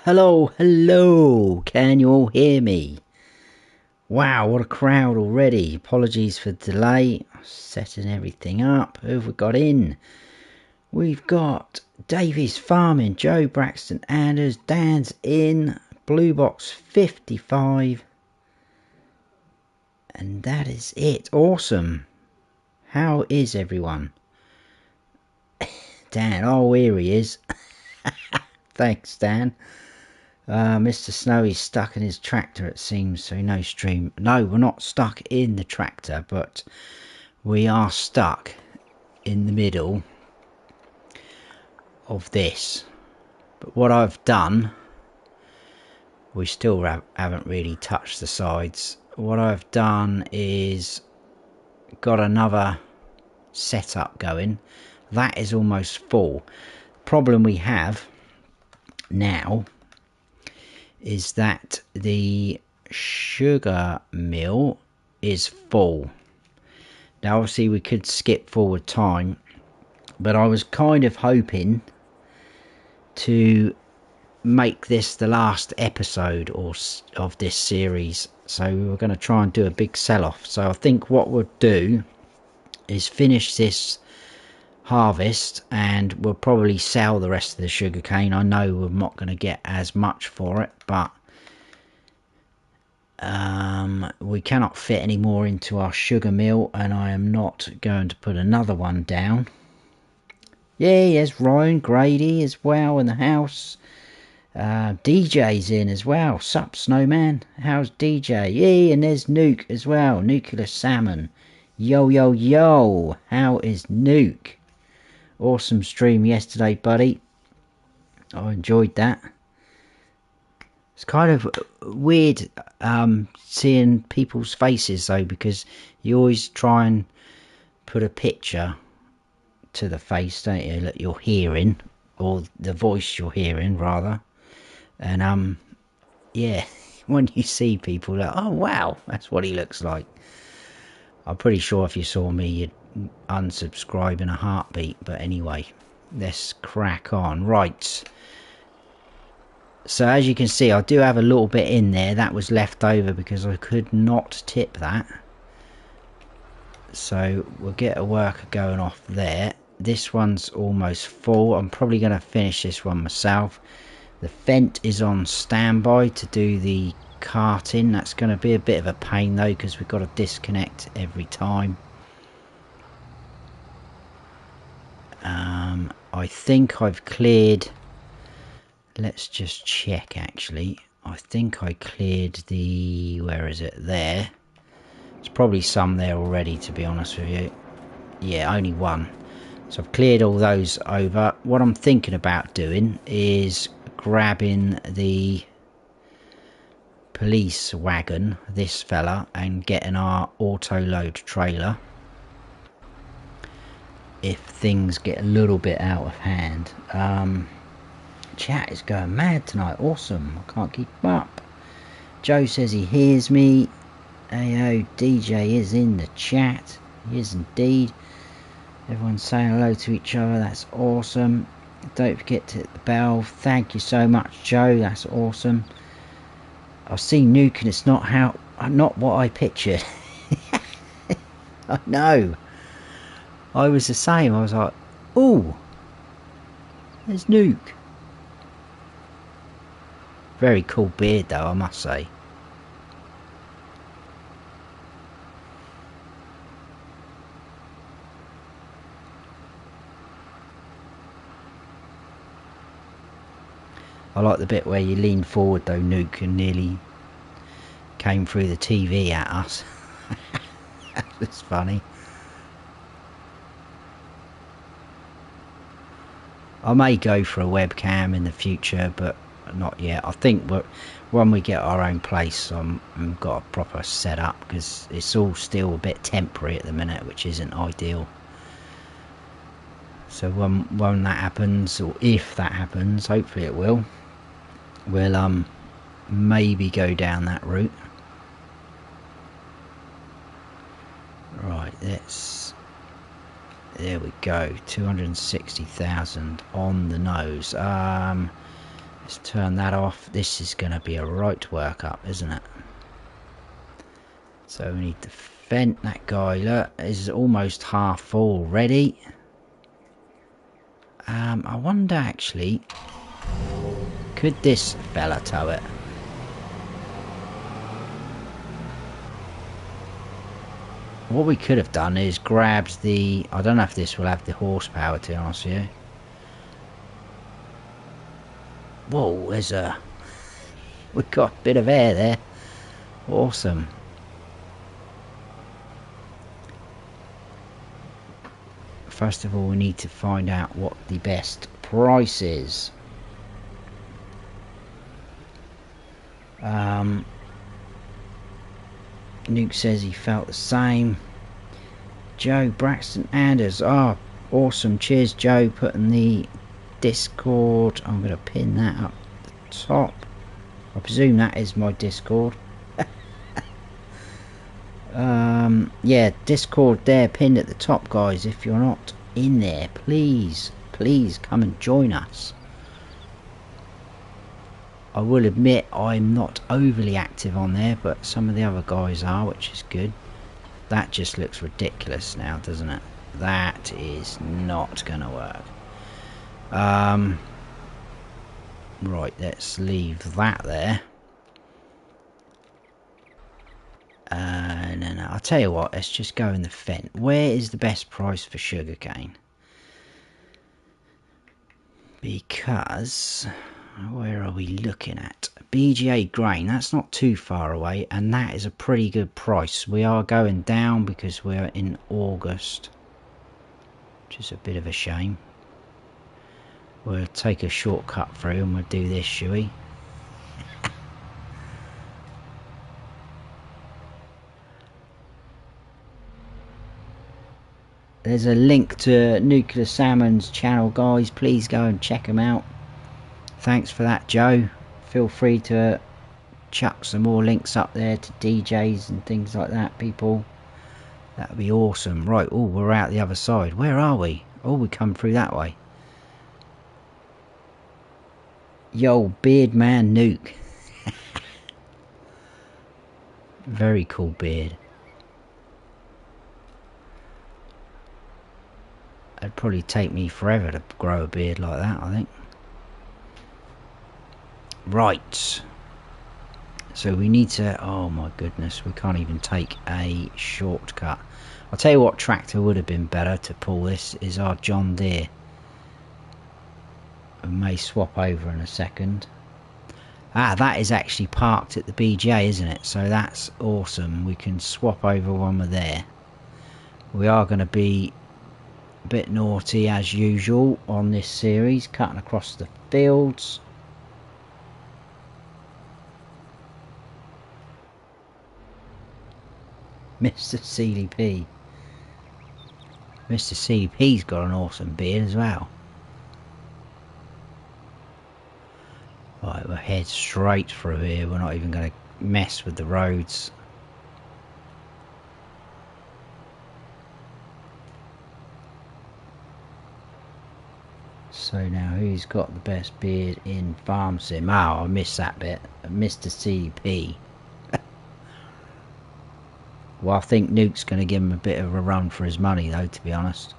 Hello, hello, can you all hear me? Wow, what a crowd already. Apologies for the delay, setting everything up. Who have we got in? We've got Davies Farming, Joe Braxton Anders, Dan's in, Blue Box 55. And that is it. Awesome. How is everyone? Dan, oh here he is. Thanks Dan. Mr. Snowy's stuck in his tractor it seems, so no stream. No, we're not stuck in the tractor, but we are stuck in the middle of this. But what I've done, we still haven't really touched the sides. What I've done is got another setup going. That is almost full. Problem we have now is that the sugar mill is full. Now obviously we could skip forward time, but I was kind of hoping to make this the last episode of this series, so we were going to try and do a big sell-off. So I think what we'll do is finish this harvest and we'll probably sell the rest of the sugarcane. I know we're not going to get as much for it, but we cannot fit any more into our sugar mill, and I am not going to put another one down. Yeah, there's Ryan Grady as well in the house. DJ's in as well. Sup Snowman, how's DJ? Yeah, and there's Nuke as well, Nuclear Salmon. Yo yo yo, how is Nuke? Awesome stream yesterday, buddy. I enjoyed that. It's kind of weird seeing people's faces though, because you always try and put a picture to the face, don't you, that you're hearing, or the voice you're hearing rather. And yeah, when you see people like, oh wow, that's what he looks like. I'm pretty sure if you saw me you'd unsubscribe in a heartbeat. But anyway, let's crack on. Right, so as you can see, I do have a little bit in there that was left over because I could not tip that, so we'll get a worker going off there. This one's almost full. I'm probably going to finish this one myself. The Fent is on standby to do the carting. That's going to be a bit of a pain though, because we've got to disconnect every time. I think I've cleared, let's just check actually. I think I cleared the, where is it, there. There's probably some there already, to be honest with you. Yeah, only one. So I've cleared all those over. What I'm thinking about doing is grabbing the police wagon, this fella, and getting our auto load trailer if things get a little bit out of hand. Chat is going mad tonight. Awesome. I can't keep up. Joe says he hears me. Ayo, DJ is in the chat. He is indeed. Everyone's saying hello to each other. That's awesome. Don't forget to hit the bell. Thank you so much, Joe. That's awesome. I've seen Nuke and it's not what I pictured. I know. I was the same. I was like, ooh, there's Nuke. Very cool beard though, I must say. I like the bit where you lean forward though, Nuke, and nearly came through the TV at us. That was funny. I may go for a webcam in the future, but not yet. I think when we get our own place, I've got a proper setup, because it's all still a bit temporary at the minute, which isn't ideal. So when that happens, or if that happens, hopefully it will, we'll maybe go down that route. Right, there we go. 260,000 on the nose. Let's turn that off. This is going to be a right workup, isn't it? So we need to vent that guy. Look, is almost half full already. I wonder actually, could this fella tow it? What we could have done is grabbed the... I don't know if this will have the horsepower, to be honest with you. Whoa, there's a... We've got a bit of air there. Awesome. First of all, we need to find out what the best price is. Nuke says he felt the same. Joe Braxton Anders. Oh, awesome. Cheers, Joe. Putting the Discord. I'm going to pin that up the top. I presume that is my Discord. Yeah, Discord there pinned at the top, guys. If you're not in there, please come and join us. I will admit I'm not overly active on there, but some of the other guys are, which is good. That just looks ridiculous now, doesn't it? That is not gonna work. Right, let's leave that there. No, I'll tell you what, let's just go in the Fent. Where is the best price for sugarcane? Because, where are we looking at? BGA grain, that's not too far away, and that is a pretty good price. We are going down because we're in August, which is a bit of a shame. We'll take a shortcut through and we'll do this, shall we? There's a link to Nuclear Salmon's channel, guys. Please go and check them out. Thanks for that, Joe. Feel free to chuck some more links up there to DJs and things like that, people. That would be awesome. Right, oh, we're out the other side. Where are we? Oh, we come through that way. Yo, beard man Nuke. Very cool beard. It'd probably take me forever to grow a beard like that, I think. Right. So we need to... Oh my goodness, we can't even take a shortcut. I'll tell you what tractor would have been better to pull this is our John Deere. I may swap over in a second. Ah, that is actually parked at the BJ, isn't it? So that's awesome. We can swap over when we're there. We are going to be a bit naughty as usual on this series, cutting across the fields. Mr. CDP. Mr. CDP's got an awesome beard as well. Right, we'll head straight through here. We're not even going to mess with the roads. So now, who's got the best beard in Farm Sim? Oh, I missed that bit. Mr. CDP. Well, I think Nuke's going to give him a bit of a run for his money, though, to be honest.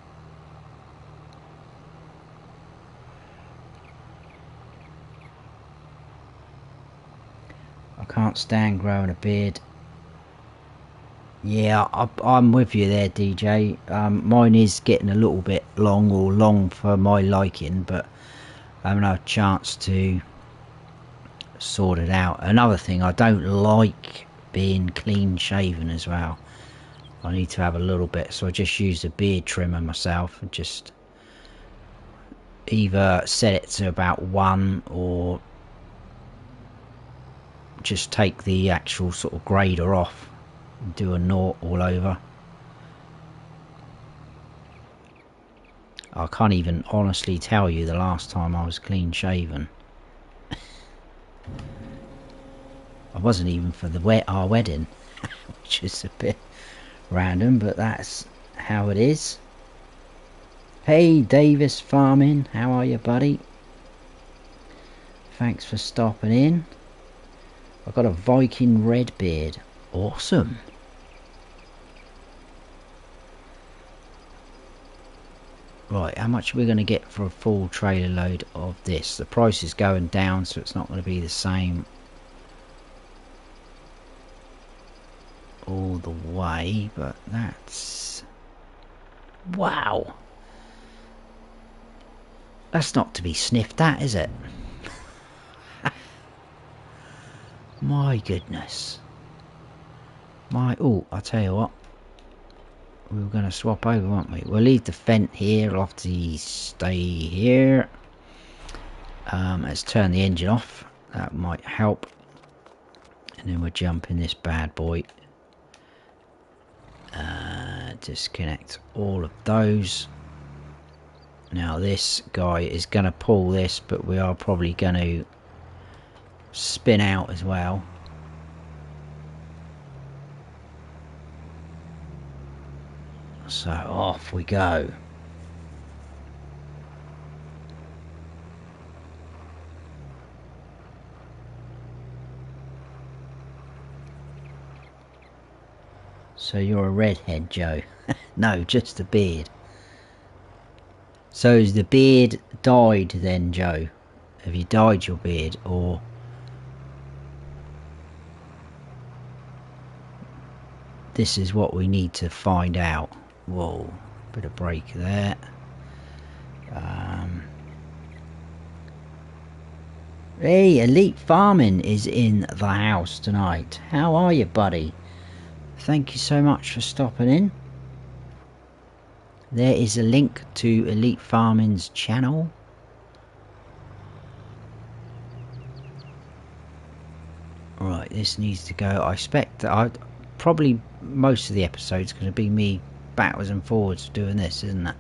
I can't stand growing a beard. Yeah, I'm with you there, DJ. Mine is getting a little bit long, or long for my liking, but I haven't had a chance to sort it out. Another thing, I don't like being clean shaven as well. I need to have a little bit, so I just use a beard trimmer myself and just either set it to about 1 or just take the actual sort of grader off and do a naught all over. I can't even honestly tell you the last time I was clean shaven. I wasn't even for our wedding, which is a bit random, but that's how it is. Hey Davis Farming, how are you, buddy? thanks for stopping in. I've got a Viking red beard. Awesome. Right, how much are we going to get for a full trailer load of this? The price is going down, so it's not going to be the same all the way, but that's... wow. That's not to be sniffed at, is it? My goodness. Oh, I'll tell you what. We were going to swap over, weren't we? We'll leave the Fent here. I'll have to stay here. Let's turn the engine off. That might help. And then we'll jump in this bad boy. Disconnect all of those. Now this guy is going to pull this, but we are probably going to spin out as well. So off we go. So you're a redhead, Joe? No, just a beard. So is the beard dyed then, Joe? Have you dyed your beard, or... this is what we need to find out. Whoa, bit of break there. Hey, Elite Farming is in the house tonight. How are you, buddy? Thank you so much for stopping in. There is a link to Elite Farming's channel. Right, this needs to go. I expect that probably most of the episode's going to be me backwards and forwards doing this, isn't it?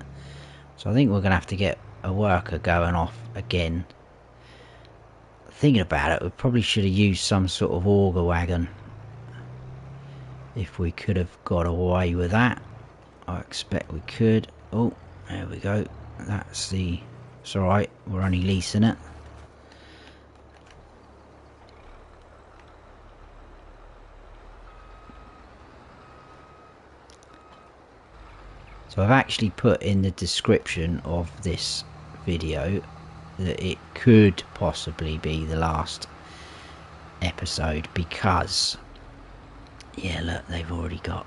So I think we're going to have to get a worker going off again. Thinking about it, we probably should have used some sort of auger wagon if we could have got away with that. I expect we could. Oh, there we go. That's the... it's alright, we're only leasing it. So I've actually put in the description of this video that it could possibly be the last episode, because yeah, look, they've already got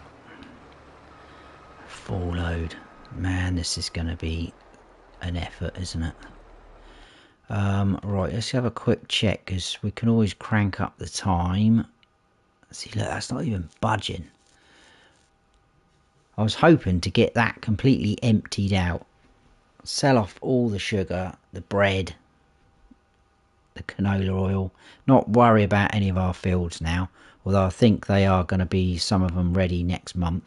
a full load. Man, this is going to be an effort, isn't it? Right, let's have a quick check, because we can always crank up the time. See, look, that's not even budging. I was hoping to get that completely emptied out, sell off all the sugar, the bread, the canola oil, not worry about any of our fields now, although I think they are going to be, some of them, ready next month.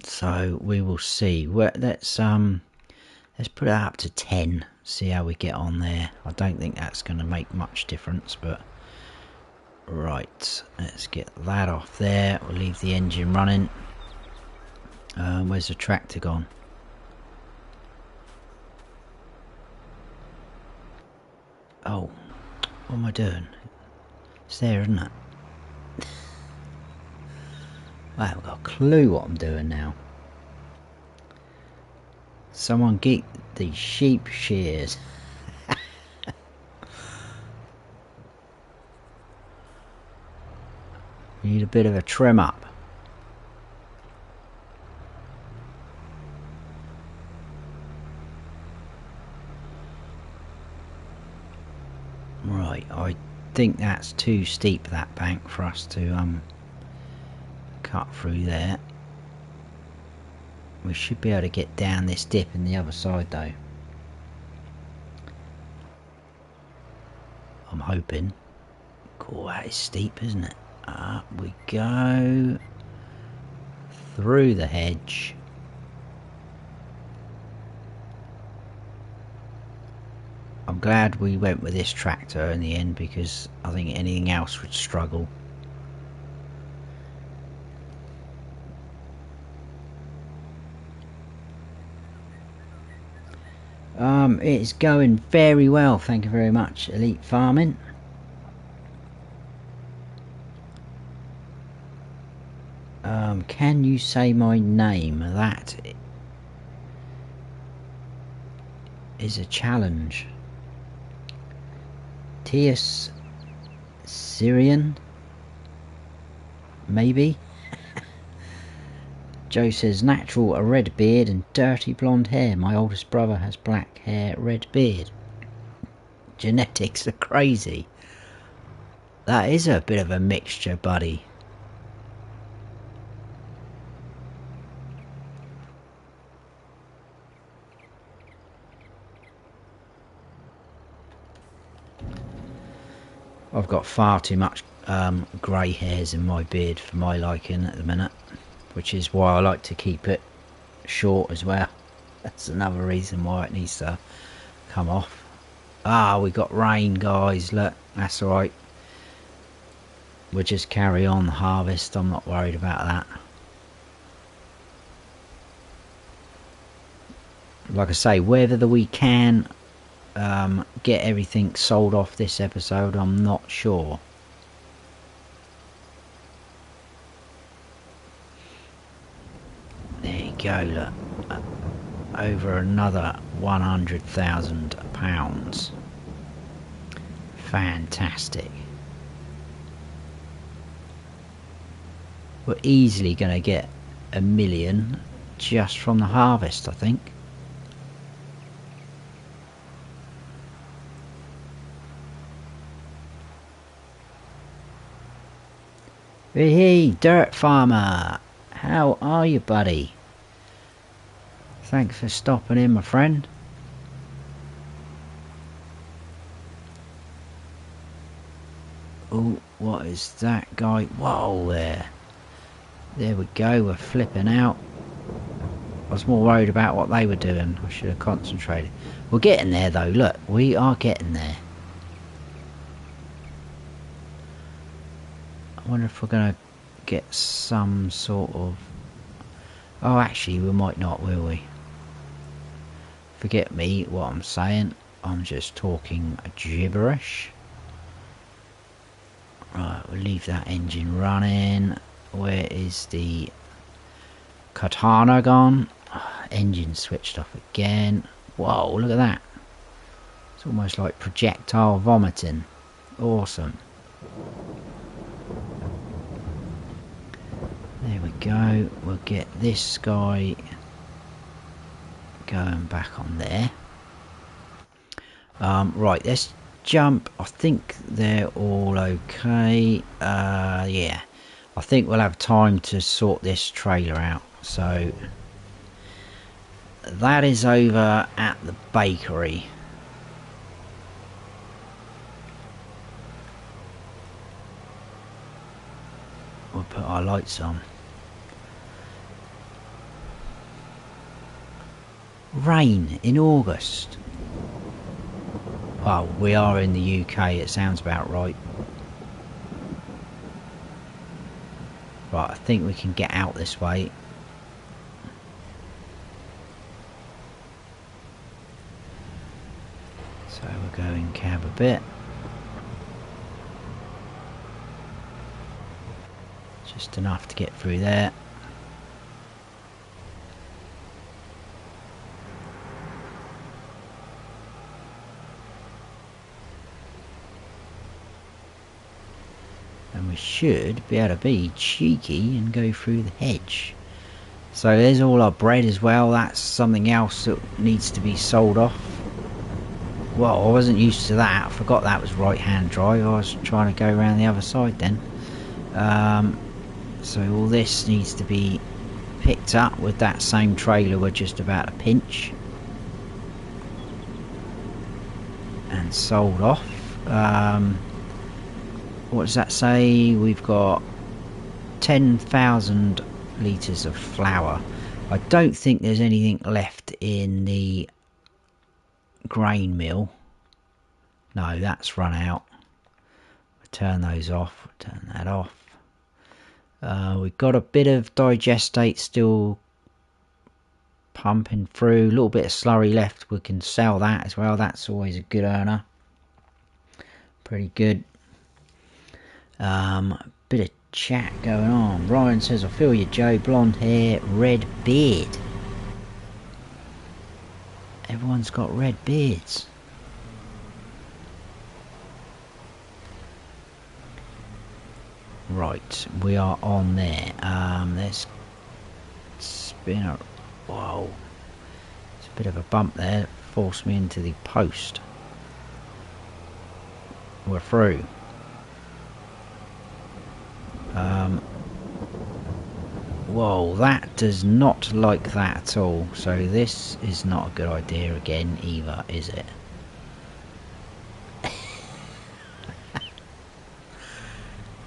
So we will see. Let's put it up to 10, see how we get on there. I don't think that's going to make much difference, but right, let's get that off there. We'll leave the engine running. Where's the tractor gone? Oh, what am I doing? It's there, isn't it? I haven't got a clue what I'm doing now. Someone get the sheep shears. Need a bit of a trim up. Right, I think that's too steep, that bank, for us to cut through there. We should be able to get down this dip in the other side though. I'm hoping. Cool, that is steep, isn't it? Up we go. Through the hedge. I'm glad we went with this tractor in the end, because I think anything else would struggle. It's going very well, thank you very much, Elite Farming. Can you say my name? That is a challenge. Tius Syrian? Maybe? Joe says, natural, a red beard and dirty blonde hair. My oldest brother has black hair, red beard. Genetics are crazy. That is a bit of a mixture, buddy. I've got far too much grey hairs in my beard for my liking at the minute, which is why I like to keep it short as well. That's another reason why it needs to come off. Ah, we got rain, guys. Look, that's alright. We'll just carry on the harvest. I'm not worried about that. Like I say, whether we can get everything sold off this episode, I'm not sure. There you go, look. Over another £100,000. Fantastic. We're easily going to get $1 million just from the harvest, I think. Hey, Dirt Farmer, how are you, buddy? Thanks for stopping in, my friend. Oh, what is that guy? Whoa, there we go, we're flipping out. I was more worried about what they were doing. I should have concentrated. We're getting there though, look, we are getting there. I wonder if we're going to get some sort of... Oh, actually, we might not, will we? Forget me, what I'm saying. I'm just talking gibberish. Right, we'll leave that engine running. Where is the katana gone? Engine switched off again. Whoa, look at that. It's almost like projectile vomiting. Awesome. There we go. We'll get this guy going back on there. Right, let's jump. I think they're all okay. Yeah, I think we'll have time to sort this trailer out. So that is over at the bakery. We'll put our lights on. Rain in August. Well, we are in the UK, it sounds about right. Right, I think we can get out this way. So we're going cab a bit. Just enough to get through there. And we should be able to be cheeky and go through the hedge. So there's all our bread as well. That's something else that needs to be sold off. Well, I wasn't used to that. I forgot that was right hand drive. I was trying to go around the other side then. So all this needs to be picked up with that same trailer we're just about to pinch. And sold off. What does that say? We've got 10,000 litres of flour. I don't think there's anything left in the grain mill. No, that's run out. We'll turn those off. We'll turn that off. We've got a bit of digestate still pumping through. A little bit of slurry left. We can sell that as well. That's always a good earner. Pretty good. Bit of chat going on. Ryan says, I feel you, Joe. Blonde hair, red beard. Everyone's got red beards. Right, we are on there. Let's spin a... Whoa. It's a bit of a bump there. Forced me into the post. We're through. Whoa, that does not like that at all. So this is not a good idea again either, is it?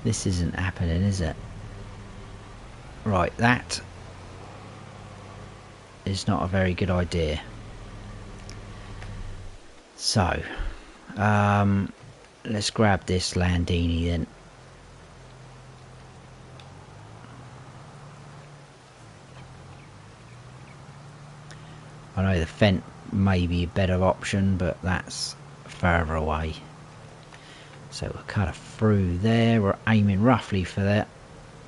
This isn't happening, is it? Right, that is not a very good idea. So, let's grab this Landini then. I know the Fent may be a better option, but that's further away. So we'll cut it through there. We're aiming roughly for that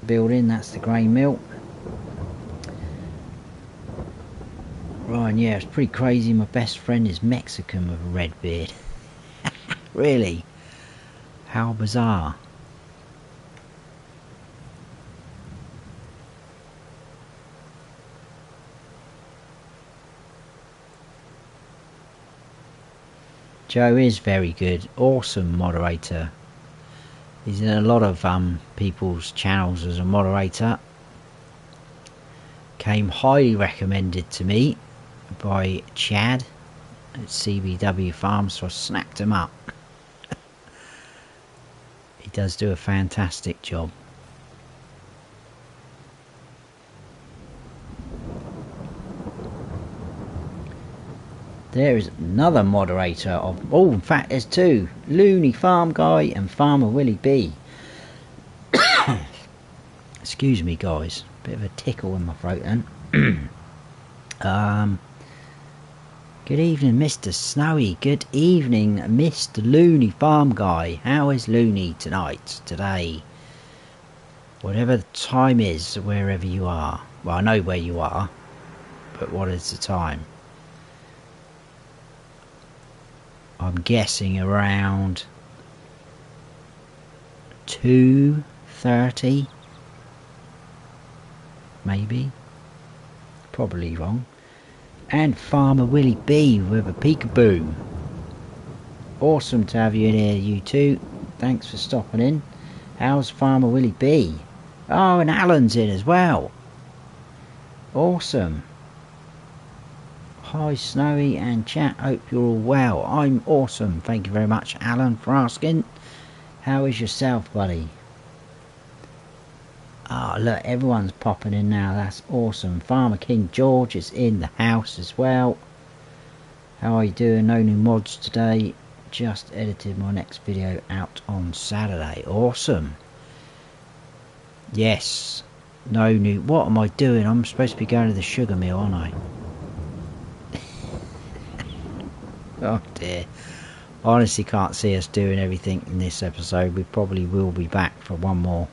building. That's the grain mill. Ryan, yeah, it's pretty crazy. My best friend is Mexican with a red beard. Really? How bizarre. Joe is very good, awesome moderator. He's in a lot of people's channels as a moderator. Came highly recommended to me by Chad at CBW Farms, so I snapped him up. He does do a fantastic job. There is another moderator of... Oh, in fact, there's two. Looney Farm Guy and Farmer Willie B. Excuse me, guys. Bit of a tickle in my throat then. Good evening, Mr. Snowy. Good evening, Mr. Looney Farm Guy. How is Looney tonight, today? Whatever the time is, wherever you are. Well, I know where you are, but what is the time? I'm guessing around 2:30, maybe. Probably wrong. And Farmer Willie B with a peekaboo. Awesome to have you in here, you two. Thanks for stopping in. How's Farmer Willie B? Oh, and Alan's in as well. Awesome. Hi Snowy and chat, hope you're all well. I'm awesome, thank you very much Alan for asking. How is yourself, buddy? Ah, look, everyone's popping in now, that's awesome. Farmer King George is in the house as well. How are you doing? No new mods today, just edited my next video out on Saturday. Awesome. Yes, no new... What am I doing? I'm supposed to be going to the sugar mill, aren't I? Oh dear. I honestly can't see us doing everything in this episode. We probably will be back for one more.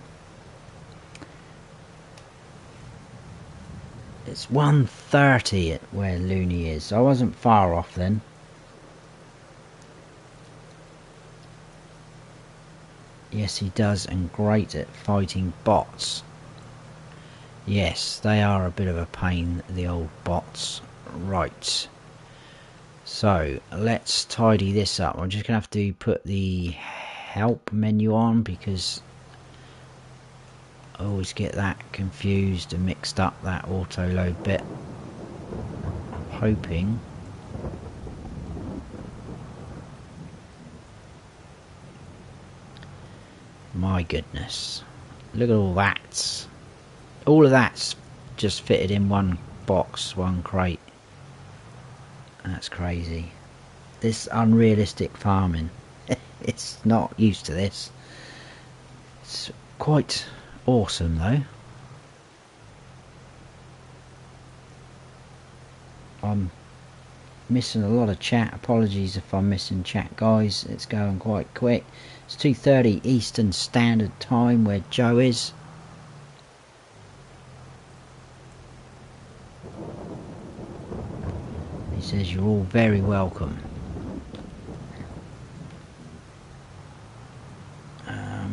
It's 1:30 at where Looney is. I wasn't far off then. Yes, he does, and great at fighting bots. Yes, they are a bit of a pain, the old bots. Right. So, let's tidy this up. I'm just going to have to put the help menu on because I always get that confused and mixed up, that auto load bit. I'm hoping. My goodness. Look at all that. All of that's just fitted in one box, one crate. That's crazy. This unrealistic farming. It's not used to this. It's quite awesome though. I'm missing a lot of chat. Apologies if I'm missing chat, guys. It's going quite quick. It's 2:30 Eastern Standard Time where Joe is. He says you're all very welcome.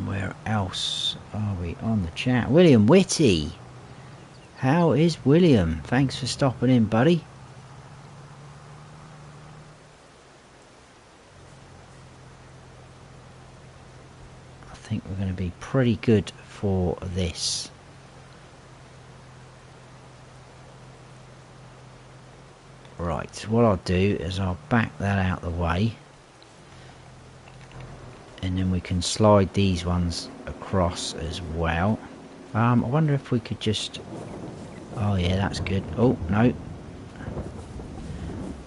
Where else are we on the chat? William Whitty. How is William? Thanks for stopping in, buddy. I think we're going to be pretty good for this. Right, what I'll do is I'll back that out the way. And then we can slide these ones across as well. I wonder if we could just... Oh yeah, that's good. Oh, no.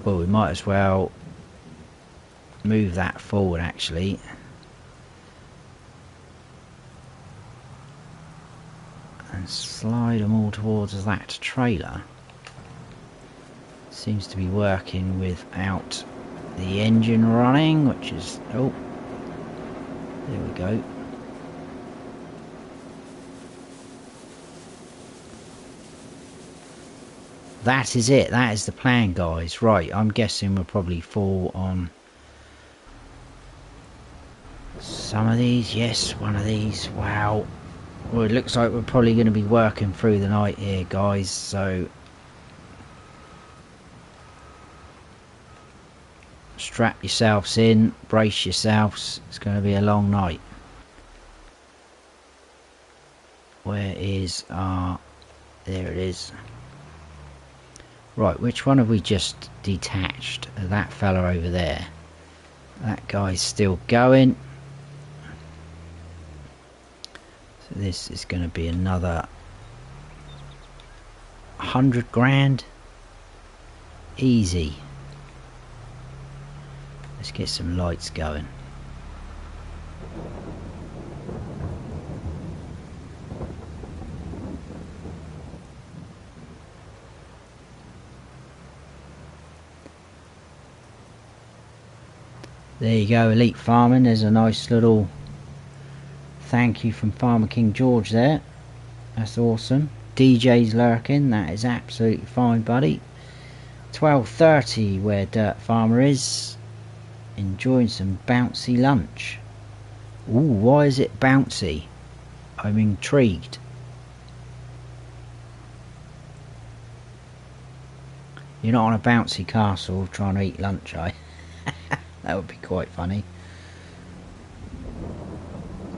Well, we might as well move that forward actually. And slide them all towards that trailer. Seems to be working without the engine running, which is... Oh. There we go. That is it. That is the plan, guys. Right, I'm guessing we'll probably fall on some of these. Yes, one of these. Wow. Well, it looks like we're probably going to be working through the night here, guys. So strap yourselves in, brace yourselves. It's going to be a long night. Where is our... There it is. Right, which one have we just detached? That fella over there. That guy's still going. So this is going to be another 100 grand. Easy. Let's get some lights going. There you go, Elite Farming. There's a nice little thank you from Farmer King George there. That's awesome. DJ's lurking. That is absolutely fine, buddy. 12:30 where Dirt Farmer is. Enjoying some bouncy lunch. Ooh, why is it bouncy? I'm intrigued. You're not on a bouncy castle trying to eat lunch, eh? That would be quite funny.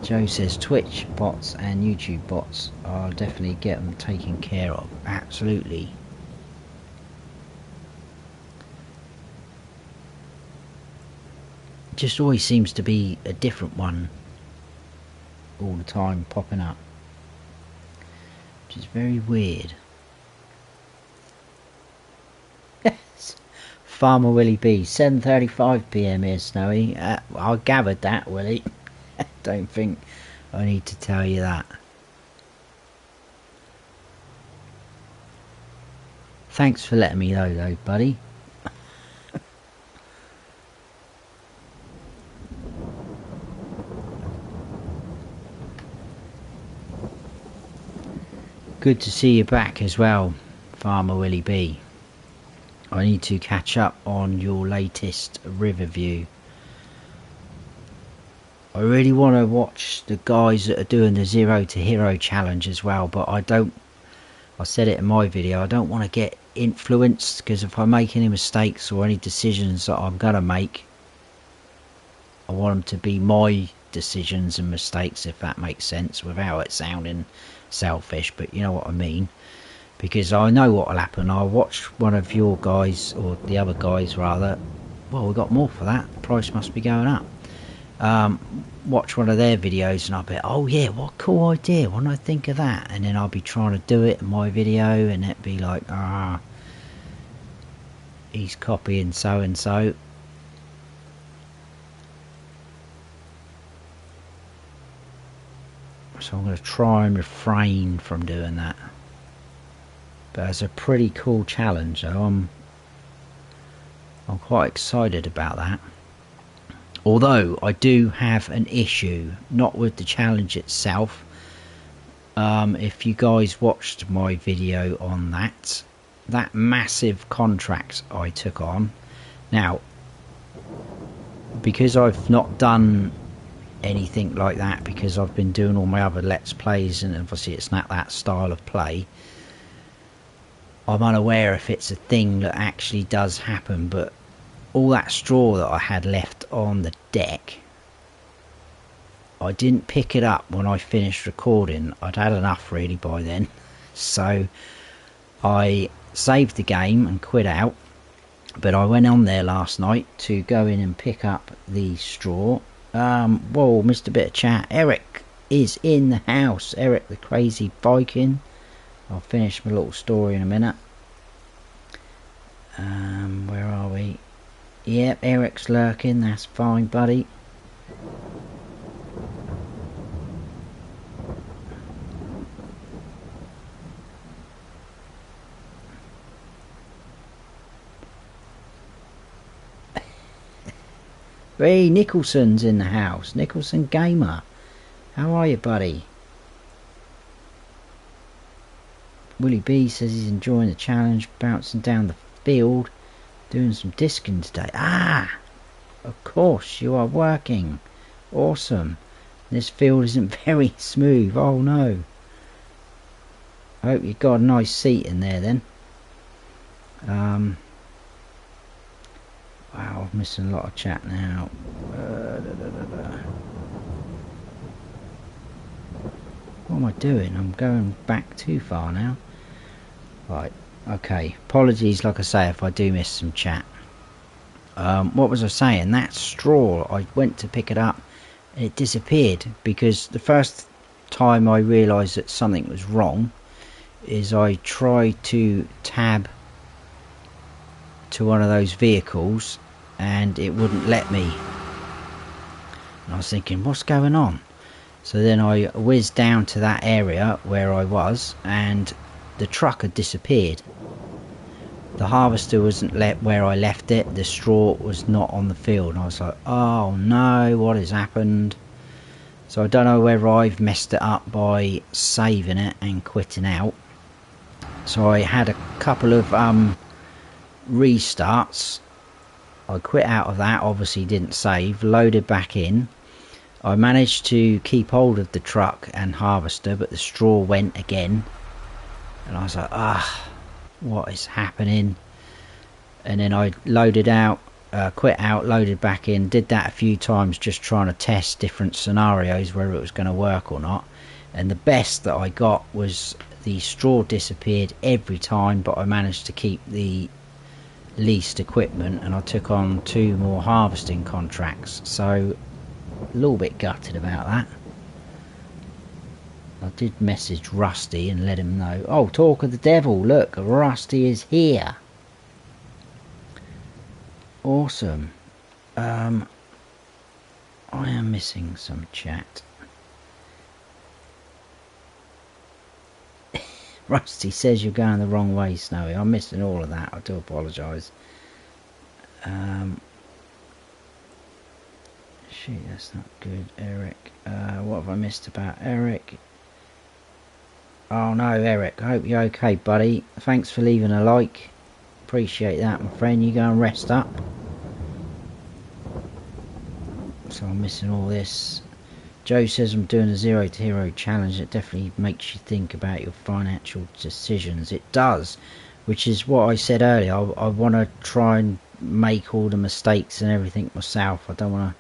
Joe says Twitch bots and YouTube bots. I'll definitely get them taken care of. Absolutely. Just always seems to be a different one all the time popping up, which is very weird. Farmer Willie B, 7:35 PM here, Snowy. I gathered that, Willie. Don't think I need to tell you that. Thanks for letting me know though, buddy. Good to see you back as well, Farmer Willie B. I need to catch up on your latest river view. I really want to watch the guys that are doing the Zero to Hero challenge as well, but I said it in my video, I don't want to get influenced, because if I make any mistakes or any decisions that I'm going to make, I want them to be my decisions and mistakes, if that makes sense, without it sounding selfish, but you know what I mean. Because I know what will happen. I'll watch one of your guys, or the other guys rather. Well, we got more for that. The price must be going up. Watch one of their videos and I'll be, oh yeah, what a cool idea. What do I think of that? And then I'll be trying to do it in my video, and it'd be like, he's copying so and so. So I'm going to try and refrain from doing that. But it's a pretty cool challenge, though. I'm I'm quite excited about that. Although I do have an issue, not with the challenge itself. If you guys watched my video on that massive contract I took on. Now, because I've not done anything like that, because I've been doing all my other Let's Plays, and obviously it's not that style of play, I'm unaware if it's a thing that actually does happen. But all that straw that I had left on the deck, I didn't pick it up when I finished recording. I'd had enough really by then, so I saved the game and quit out. But I went on there last night to go in and pick up the straw. Whoa, missed a bit of chat. Eric is in the house. Eric the Crazy Viking. I'll finish my little story in a minute. Where are we? Yep, Eric's lurking. That's fine, buddy. Hey, Nicholson's in the house. Nicholson Gamer. How are you, buddy? Willie B says he's enjoying the challenge, bouncing down the field, doing some disking today. Ah, of course, you are working. Awesome. This field isn't very smooth. Oh no. I hope you got a nice seat in there then. Wow, I'm missing a lot of chat now. What am I doing? I'm going back too far now. Right, okay. Apologies, like I say, if I do miss some chat. What was I saying? That straw, I went to pick it up and it disappeared, because the first time I realised that something was wrong is I tried to tab to one of those vehicles and it wouldn't let me. And I was thinking, what's going on? So then I whizzed down to that area where I was, and the truck had disappeared. The harvester wasn't where I left it. The straw was not on the field. And I was like, oh no, what has happened? So I don't know whether I've messed it up by saving it and quitting out. So I had a couple of restarts. I quit out of that, obviously didn't save, loaded back in. I managed to keep hold of the truck and harvester, but the straw went again. And I was like, what is happening? And then I loaded out, quit out, loaded back in, did that a few times, just trying to test different scenarios, whether it was going to work or not. And the best that I got was the straw disappeared every time, but I managed to keep the leased equipment, and I took on 2 more harvesting contracts. So a little bit gutted about that. I did message Rusty and let him know. Oh, talk of the devil, look, Rusty is here. Awesome. I am missing some chat. Rusty says you're going the wrong way, Snowy. I'm missing all of that. I do apologise. Shoot, that's not good. Eric. What have I missed about Eric? Oh no, Eric. I hope you're okay, buddy. Thanks for leaving a like. Appreciate that, my friend. You go and rest up. So I'm missing all this. Joe says I'm doing a 0 to hero challenge. It definitely makes you think about your financial decisions. It does, which is what I said earlier. I want to try and make all the mistakes and everything myself. I don't want to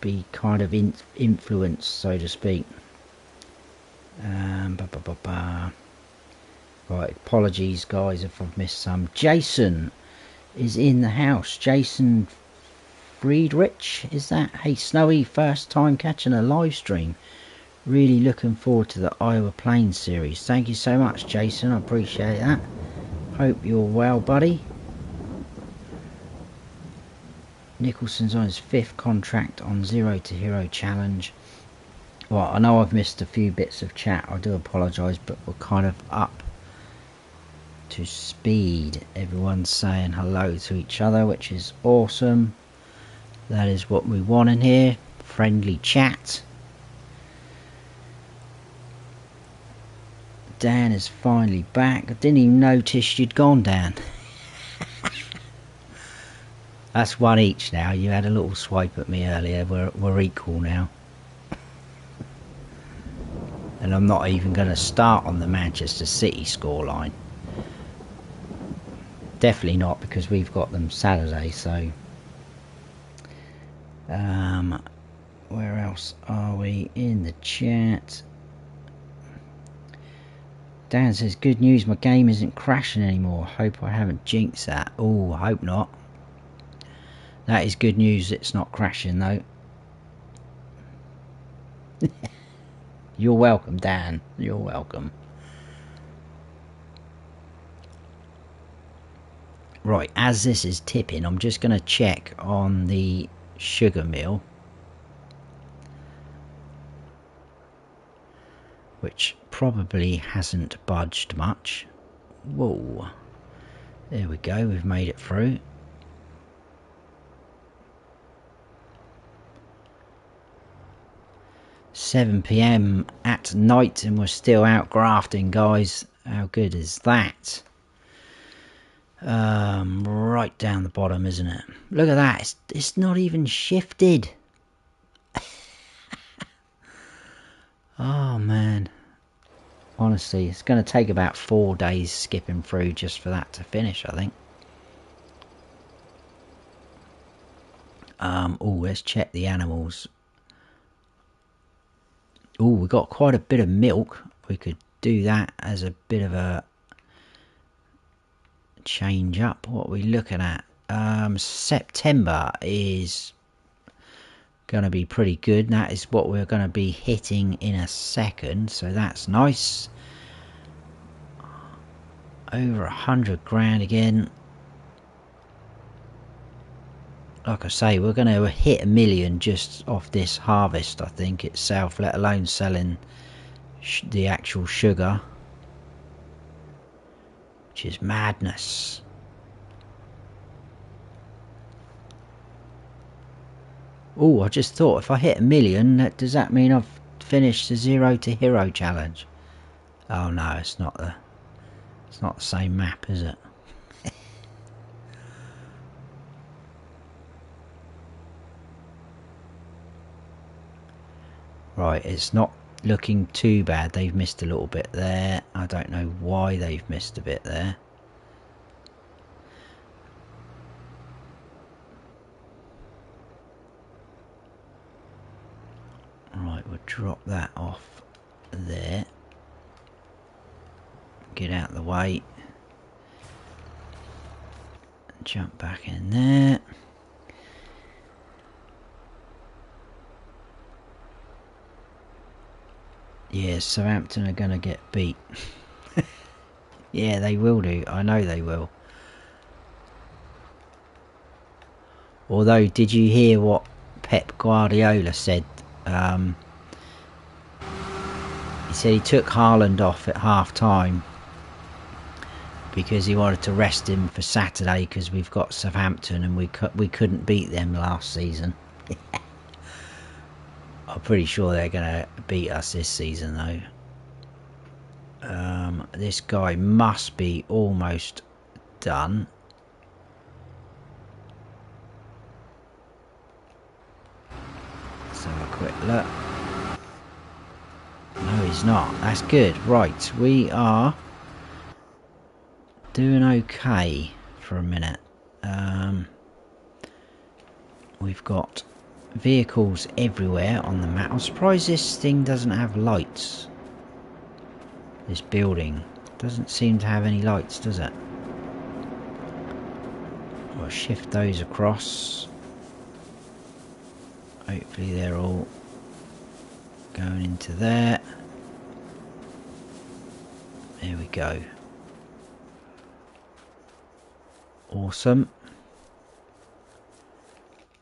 be kind of influenced, so to speak. Right, apologies guys if I've missed some. Jason is in the house. Jason Friedrich, is that? Hey Snowy, first time catching a live stream. Really looking forward to the Iowa Plains series. Thank you so much, Jason. I appreciate that. Hope you're well, buddy. Nicholson's on his 5th contract on 0 to hero challenge. Well, I know I've missed a few bits of chat. I do apologise, but we're kind of up to speed. Everyone's saying hello to each other, which is awesome. That is what we want in here. Friendly chat. Dan is finally back. I didn't even notice you'd gone, Dan. That's one each now. You had a little swipe at me earlier. We're equal now. And I'm not even going to start on the Manchester City scoreline. Definitely not, because we've got them Saturday, so... where else are we in the chat? Dan says, good news, my game isn't crashing anymore. Hope I haven't jinxed that. Oh, I hope not. That is good news, it's not crashing though. You're welcome, Dan. You're welcome. Right, as this is tipping, I'm just going to check on the sugar mill, which probably hasn't budged much. Whoa. There we go, we've made it through. £7 PM at night and we're still out grafting, guys. How good is that? Right down the bottom, isn't it? Look at that, it's not even shifted. Oh man, honestly, it's going to take about 4 days skipping through just for that to finish, I think. Oh, let's check the animals. Oh, we got quite a bit of milk. We could do that as a bit of a change up. What are we looking at? September is going to be pretty good. That is what we're going to be hitting in a second, so that's nice. Over 100 grand again. Like I say, we're going to hit 1 million just off this harvest, I think, itself, let alone selling the actual sugar, which is madness. Oh, I just thought, if I hit 1 million, does that mean I've finished the 0 to hero challenge? Oh no, it's not the same map, is it? Right, it's not looking too bad. They've missed a little bit there. I don't know why they've missed a bit there. Right, we'll drop that off there. Get out of the way. And jump back in there. Yeah, Southampton are going to get beat. Yeah, they will do. I know they will. Although, did you hear what Pep Guardiola said? He said he took Haaland off at half time because he wanted to rest him for Saturday because we've got Southampton and we couldn't beat them last season. I'm pretty sure they're going to beat us this season though. This guy must be almost done. Let's have a quick look. No, he's not. That's good. Right, we are doing okay for a minute. We've got vehicles everywhere on the map. I'm surprised this thing doesn't have lights. This building doesn't seem to have any lights, does it? We'll shift those across. Hopefully they're all going into there. There we go. Awesome.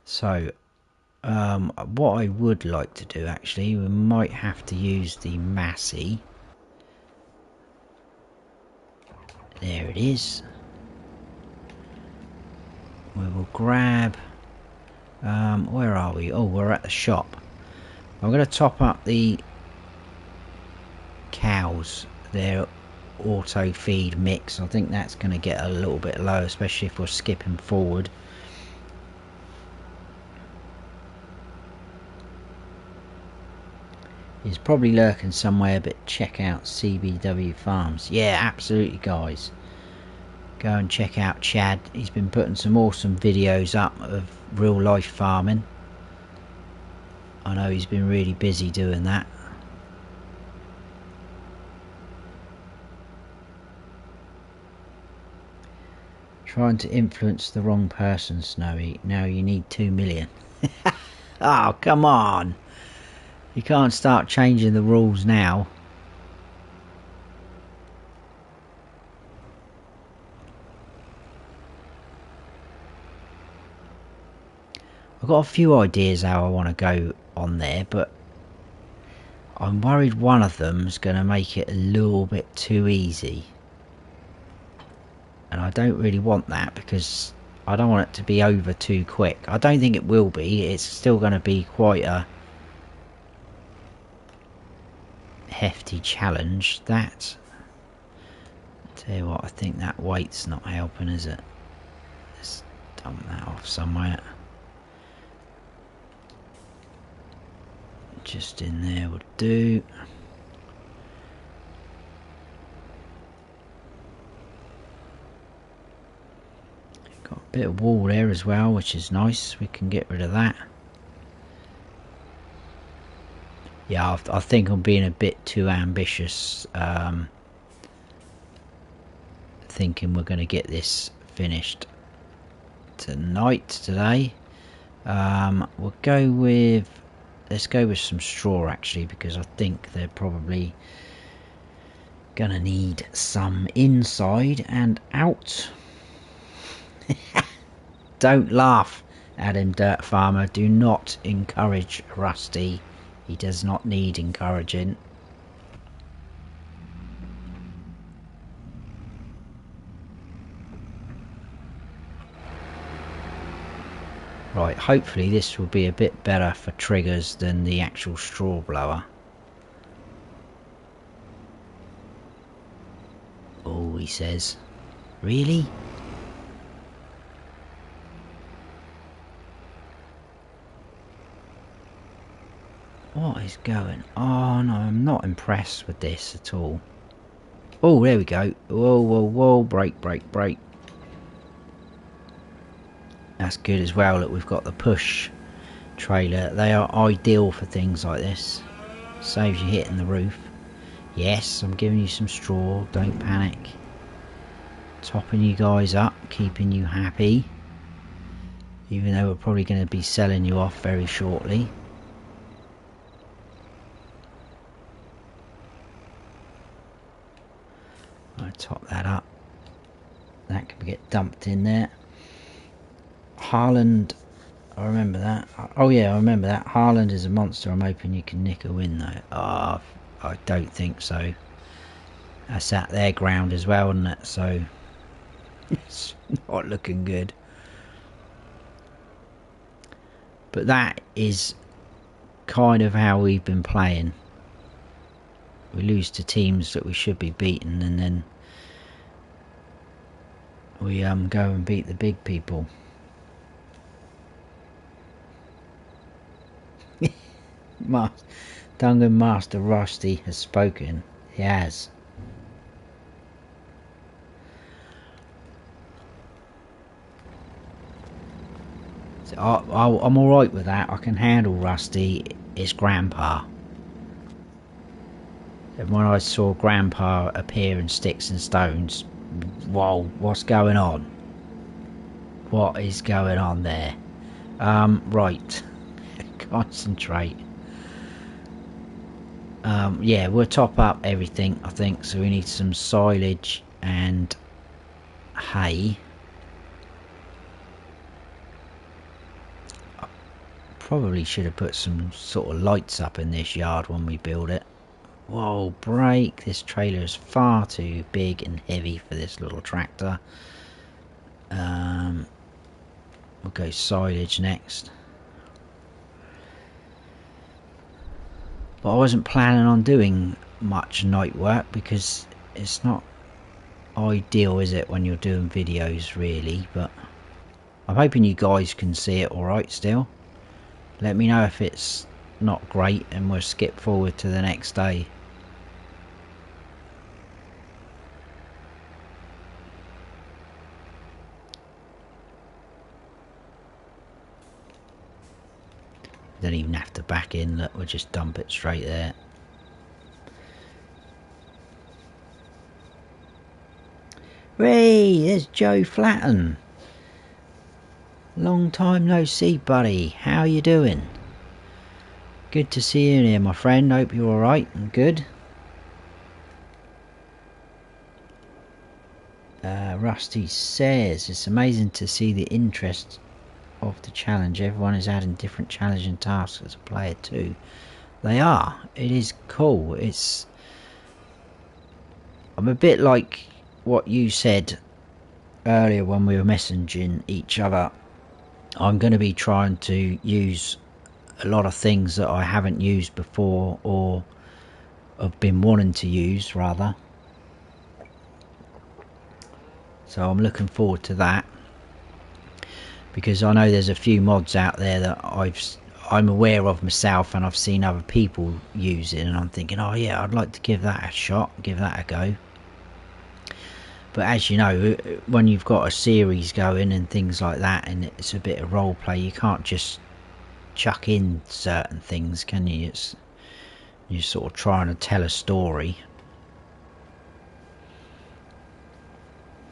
So what I would like to do, actually, we might have to use the Massey. There it is. We will grab, where are we? Oh, we're at the shop. I'm going to top up the cows, their auto feed mix. I think that's going to get a little bit low, especially if we're skipping forward. He's probably lurking somewhere, but check out CBW Farms. Yeah, absolutely, guys. Go and check out Chad. He's been putting some awesome videos up of real life farming. I know he's been really busy doing that. Trying to influence the wrong person, Snowy. Now you need 2 million. Oh, come on. You can't start changing the rules now. I've got a few ideas how I want to go on there, but I'm worried one of them's going to make it a little bit too easy. And I don't really want that because I don't want it to be over too quick. I don't think it will be. It's still going to be quite a hefty challenge. That, tell you what, I think that weight's not helping, is it? Let's dump that off somewhere. Just in there would do. Got a bit of wall there as well, which is nice. We can get rid of that. Yeah, I think I'm being a bit too ambitious, thinking we're going to get this finished today. We'll go with, let's go with some straw actually, because I think they're probably gonna need some inside and out. Don't laugh at him, Dirt Farmer. Do not encourage Rusty. He does not need encouraging. Right, hopefully this will be a bit better for triggers than the actual straw blower. Oh, he says. Really? What is going on? I'm not impressed with this at all. Oh, there we go. Whoa, whoa, whoa. Brake, brake, brake. That's good as well that we've got the push trailer. They are ideal for things like this. Saves you hitting the roof. Yes, I'm giving you some straw. Don't panic. Topping you guys up. Keeping you happy. Even though we're probably going to be selling you off very shortly. I'll top that up. That can get dumped in there. Haaland, I remember that. Oh yeah, I remember that. Haaland is a monster. I'm hoping you can nick a win though. Oh, I don't think so. That's at their ground as well, isn't it? So it's not looking good. But that is kind of how we've been playing. We lose to teams that we should be beating, and then we go and beat the big people. Dungan Master Rusty has spoken. He has. So I'm alright with that. I can handle Rusty. It's Grandpa. And when I saw Grandpa appear in Sticks and Stones, whoa, what's going on? What is going on there? Right. Concentrate. Yeah, we'll top up everything, I think. So we need some silage and hay. Probably should have put some sort of lights up in this yard when we build it. Whoa, brake. This trailer is far too big and heavy for this little tractor. We'll go silage next. But I wasn't planning on doing much night work because it's not ideal, is it, when you're doing videos really, but I'm hoping you guys can see it alright still. Let me know if it's not great and we'll skip forward to the next day. Don't even have to back in, look, we'll just dump it straight there. Hey, there's Joe Flatten. Long time no see, buddy. How you doing? Good to see you in here, my friend. Hope you're alright and good. Rusty says, it's amazing to see the interest of the challenge. Everyone is adding different challenging tasks as a player too. They are. It is cool. I'm a bit like what you said earlier when we were messaging each other. I'm going to be trying to use a lot of things that I haven't used before, or have been wanting to use rather. So I'm looking forward to that, because I know there's a few mods out there that I'm aware of myself and I've seen other people using, and I'm thinking, oh yeah, I'd like to give that a shot, give that a go. But as you know, when you've got a series going and things like that, and it's a bit of role play, you can't just chuck in certain things, can you? You're sort of trying to tell a story.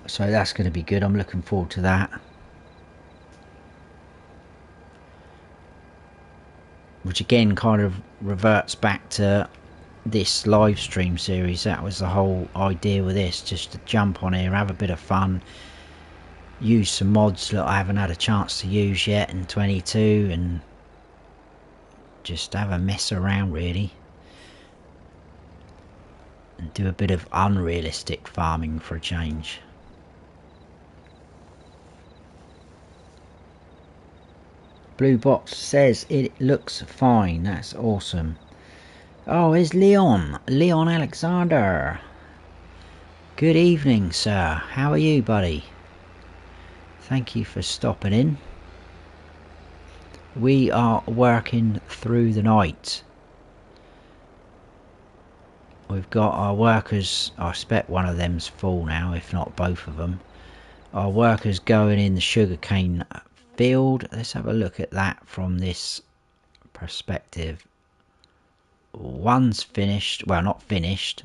So that's going to be good. I'm looking forward to that. Which again kind of reverts back to this live stream series. That was the whole idea with this, just to jump on here, have a bit of fun, use some mods that I haven't had a chance to use yet in 22, and just have a mess around really, and do a bit of unrealistic farming for a change. Blue Box says it looks fine. That's awesome. Oh, it's Leon Alexander. Good evening, sir. How are you, buddy? Thank you for stopping in. We are working through the night. We've got our workers, I expect one of them's full now, if not both of them. Our workers going in the sugarcane field. Let's have a look at that from this perspective. One's finished, well, not finished.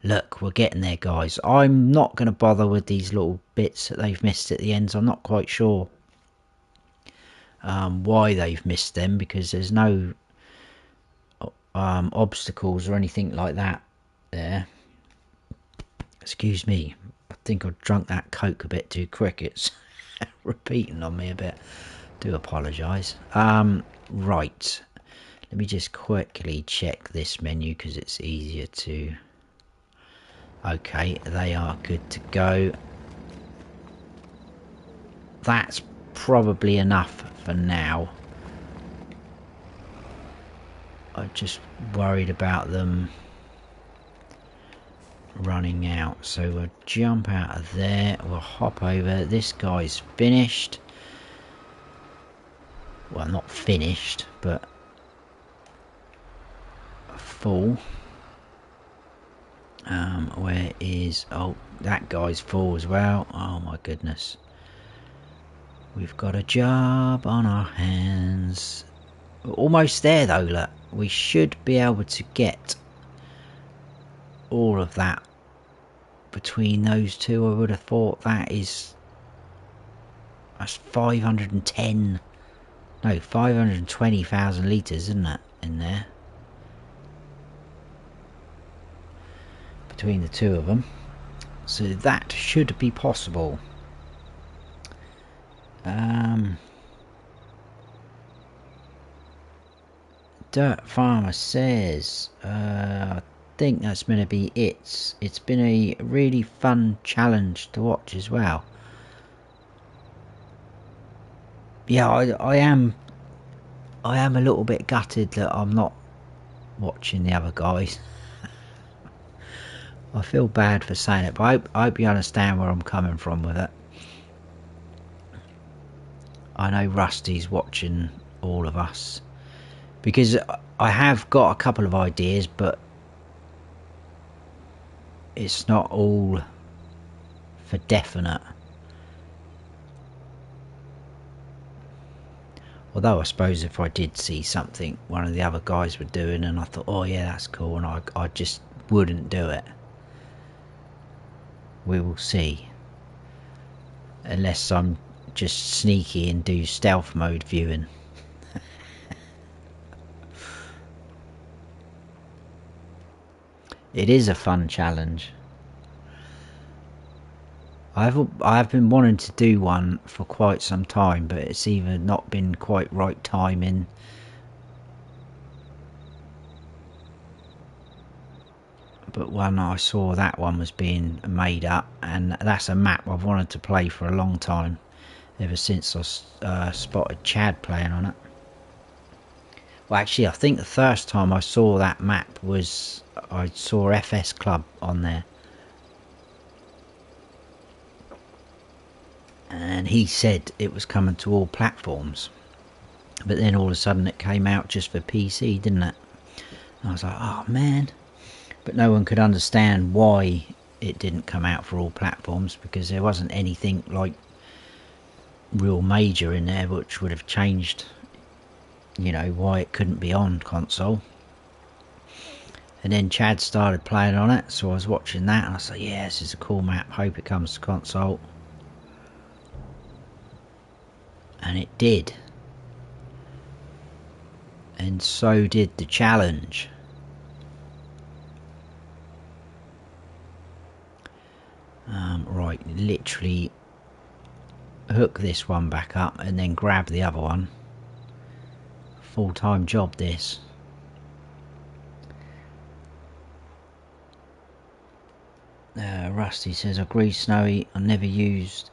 Look, we're getting there, guys. I'm not going to bother with these little bits that they've missed at the ends. I'm not quite sure why they've missed them, because there's no obstacles or anything like that there. Excuse me, I think I've drunk that Coke a bit too quick. It's repeating on me a bit. Do apologise. Right, let me just quickly check this menu because it's easier to... Okay, they are good to go. That's probably enough for now. I'm just worried about them running out. So we'll jump out of there. We'll hop over. This guy's finished. Well, not finished, but full. Where is... Oh, that guy's full as well. Oh my goodness. We've got a job on our hands. We're almost there though, look. We should be able to get all of that between those two. I would have thought that's 510, no, 520,000 litres, isn't it, in there? Between the two of them. So that should be possible. Dirt Farmer says, I think that's going to be it. It's been a really fun challenge to watch as well. Yeah, I am a little bit gutted that I'm not watching the other guys. I feel bad for saying it, but I hope you understand where I'm coming from with it. I know Rusty's watching all of us, because I have got a couple of ideas, but it's not all for definite. Although I suppose if I did see something one of the other guys were doing and I thought, oh yeah, that's cool, and I just wouldn't do it. We will see. Unless I'm just sneaky and do stealth mode viewing. It is a fun challenge. I've been wanting to do one for quite some time, but it's either not been quite right timing, but when I saw that one was being made up, and that's a map I've wanted to play for a long time, ever since I spotted Chad playing on it. Well, actually, I think the first time I saw that map was I saw FS Club on there, and he said it was coming to all platforms, but then all of a sudden it came out just for PC, didn't it? And I was like, oh man. But no one could understand why it didn't come out for all platforms, because there wasn't anything like real major in there which would have changed, you know, why it couldn't be on console. And then Chad started playing on it, so I was watching that and I said, yeah, this is a cool map, hope it comes to console. And it did. And so did the challenge. Right, literally hook this one back up and then grab the other one. Full-time job this. Rusty says, I agree, Snowy, I never used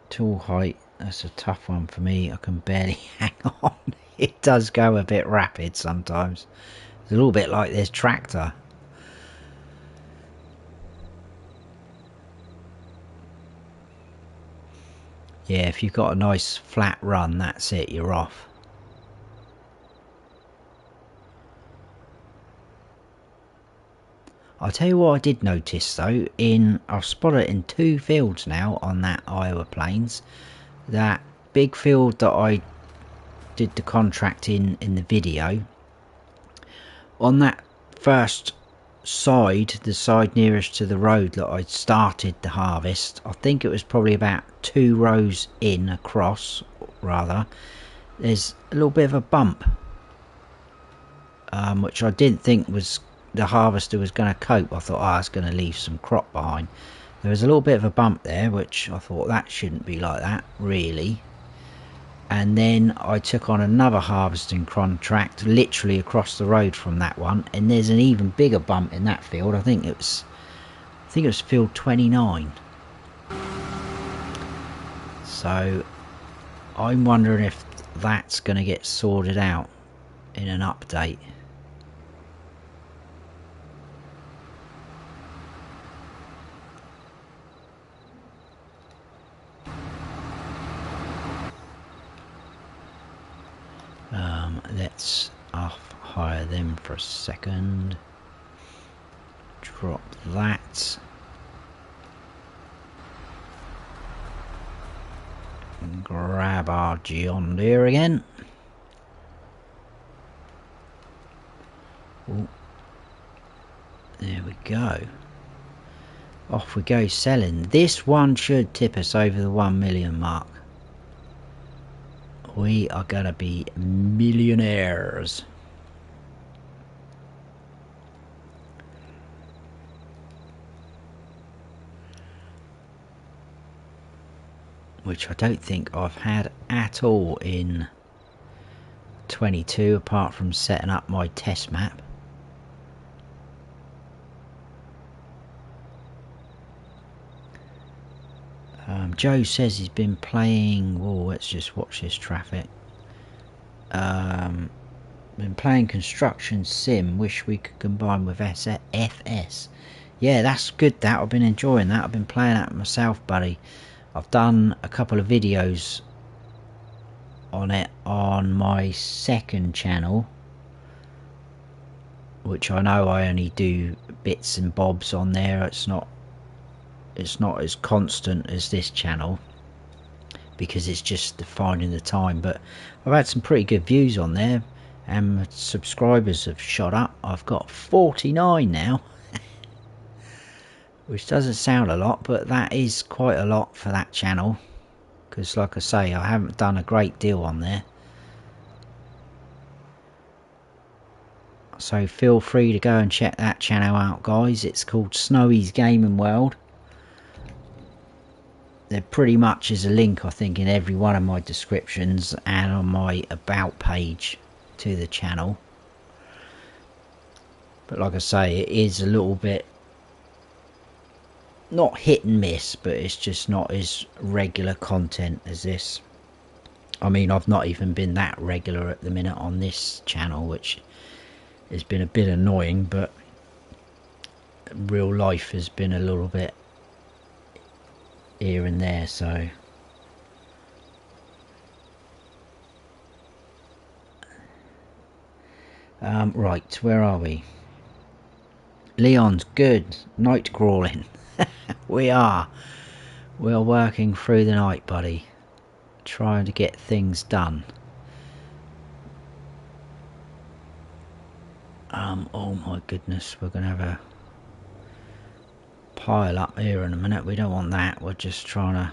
tool height. That's a tough one for me. I can barely hang on. It does go a bit rapid sometimes. It's a little bit like this tractor. Yeah, if you've got a nice flat run, that's it, you're off. I'll tell you what I did notice though, I've spotted it in 2 fields now on that Iowa Plains. That big field that I did the contract in the video, on that first side, the side nearest to the road that I started the harvest, I think it was probably about 2 rows in across, rather, there's a little bit of a bump, which I didn't think was the harvester was going to cope. I thought, oh, it's going to leave some crop behind. There was a little bit of a bump there, which I thought that shouldn't be like that really. And then I took on another harvesting contract literally across the road from that one, and there's an even bigger bump in that field. I think it was field 29. So I'm wondering if that's going to get sorted out in an update. Let's off-hire them for a second. Drop that. And grab our John Deere again. Ooh. There we go. Off we go selling. This one should tip us over the 1 million mark. We are gonna be millionaires. Which I don't think I've had at all in 22, apart from setting up my test map. Joe says he's been playing. Whoa, let's just watch this traffic. Been playing construction sim. Wish we could combine with FS. Yeah, that's good. That I've been enjoying that. I've been playing that myself, buddy. I've done a couple of videos on it on my second channel, which I know I only do bits and bobs on there. It's not as constant as this channel because it's just finding the time, but I've had some pretty good views on there and my subscribers have shot up. I've got 49 now which doesn't sound a lot, but that is quite a lot for that channel, because like I say, I haven't done a great deal on there. So feel free to go and check that channel out, guys. It's called Snowy's Gaming World. There pretty much is a link, I think, in every one of my descriptions and on my about page to the channel. But like I say, it is a little bit not hit and miss, but it's just not as regular content as this. I mean, I've not even been that regular at the minute on this channel, which has been a bit annoying, but real life has been a little bit here and there. So right, where are we? Leon's good. Night crawling. We're working through the night, buddy, trying to get things done. Oh my goodness, we're gonna have a pile up here in a minute. We don't want that. We're just trying to,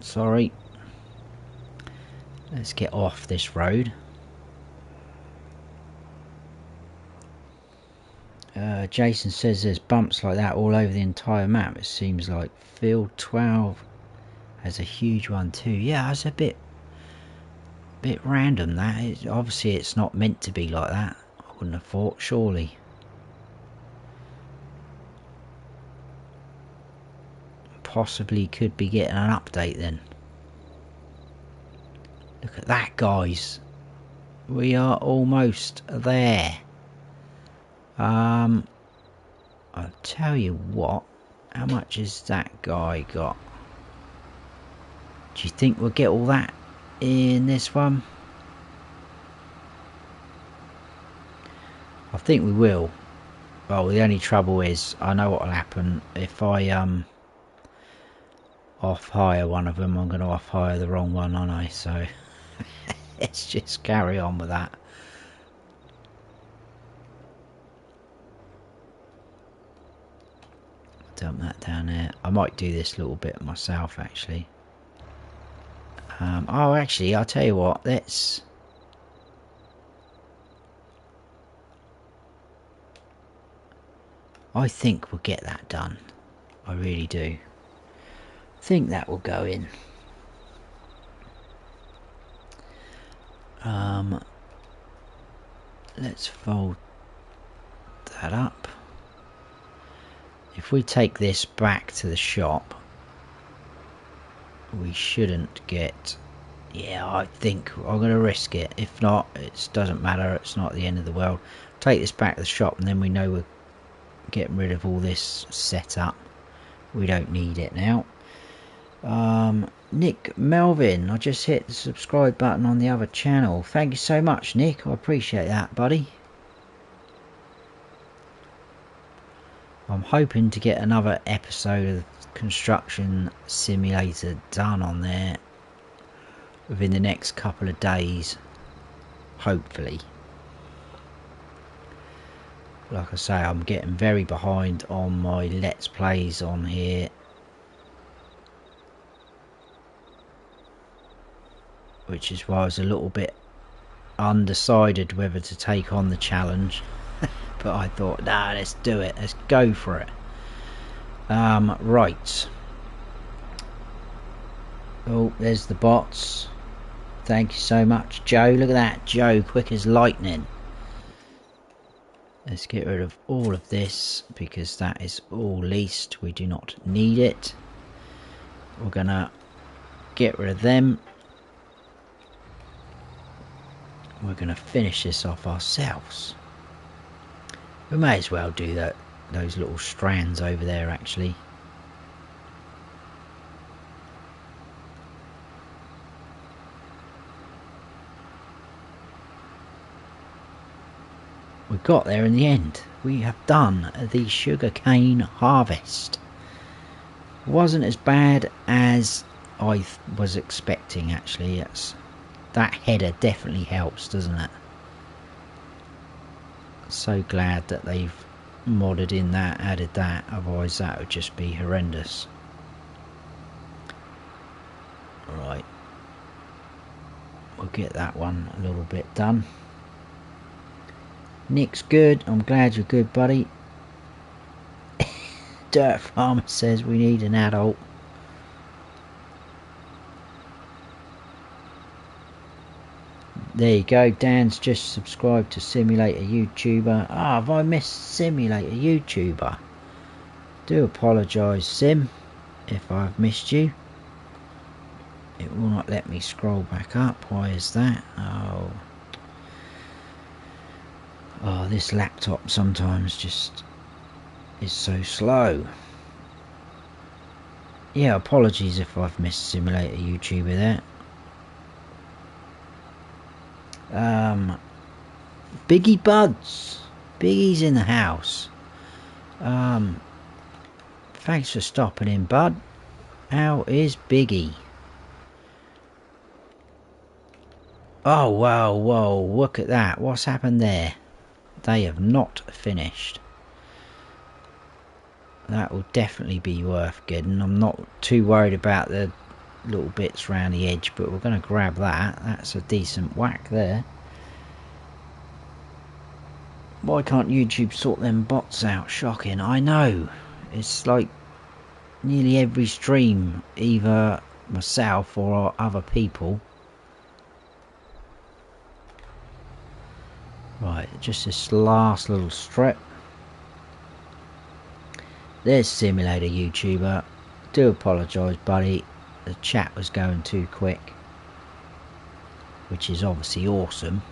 sorry, let's get off this road. Jason says there's bumps like that all over the entire map. It seems like field 12 has a huge one too. Yeah, that's a bit random. That is, obviously it's not meant to be like that. I wouldn't have thought, surely. Possibly could be getting an update then. Look at that, guys. We are almost there. I'll tell you what, how much has that guy got? Do you think we'll get all that in this one? I think we will. Well, the only trouble is, I know what will happen if I off-hire one of them. I'm going to off-hire the wrong one, aren't I? So let's just carry on with that. Dump that down there. I might do this little bit myself, actually. Oh, actually, I'll tell you what. Let's. I think we'll get that done. I really do. I think that will go in. Let's fold that up. If we take this back to the shop, we shouldn't get. Yeah, I think I'm going to risk it. If not, it doesn't matter. It's not the end of the world. Take this back to the shop, and then we know we're getting rid of all this setup. We don't need it now. Nick Melvin, I just hit the subscribe button on the other channel. Thank you so much, Nick. I appreciate that, buddy. I'm hoping to get another episode of Construction Simulator done on there within the next couple of days, hopefully. Like I say, I'm getting very behind on my Let's Plays on here. Which is why I was a little bit undecided whether to take on the challenge. But I thought, nah, let's do it. Let's go for it. Right. Oh, there's the bots. Thank you so much, Joe. Look at that, Joe, quick as lightning. Let's get rid of all of this because that is all leased. We do not need it. we're gonna get rid of them. We're gonna finish this off ourselves. We may as well do that, those little strands over there actually. We got there in the end. We have done the sugarcane harvest. It wasn't as bad as I was expecting actually. That header definitely helps, doesn't it? So glad that they've modded in that, added that, otherwise that would just be horrendous. Right, we'll get that one a little bit done. Nick's good. I'm glad you're good, buddy. Dirt Farmer says we need an adult. There you go. Dan's just subscribed to Simulator YouTuber. Ah, have I missed Simulator YouTuber? Do apologise, Sim, if I've missed you. It will not let me scroll back up. Why is that? Oh, this laptop sometimes just is so slow. Yeah, apologies if I've missed Simulator YouTuber there. Biggie Buds. Biggie's in the house. Thanks for stopping in, bud. How is Biggie? Oh, wow, whoa, look at that. What's happened there? They have not finished. That will definitely be worth getting. I'm not too worried about the little bits around the edge, but we're going to grab that. That's a decent whack there. Why can't YouTube sort them bots out? Shocking. I know. It's like nearly every stream, either myself or other people. Right, just this last little strip. There's Simulator YouTuber. Do apologise, buddy. The chat was going too quick, which is obviously awesome.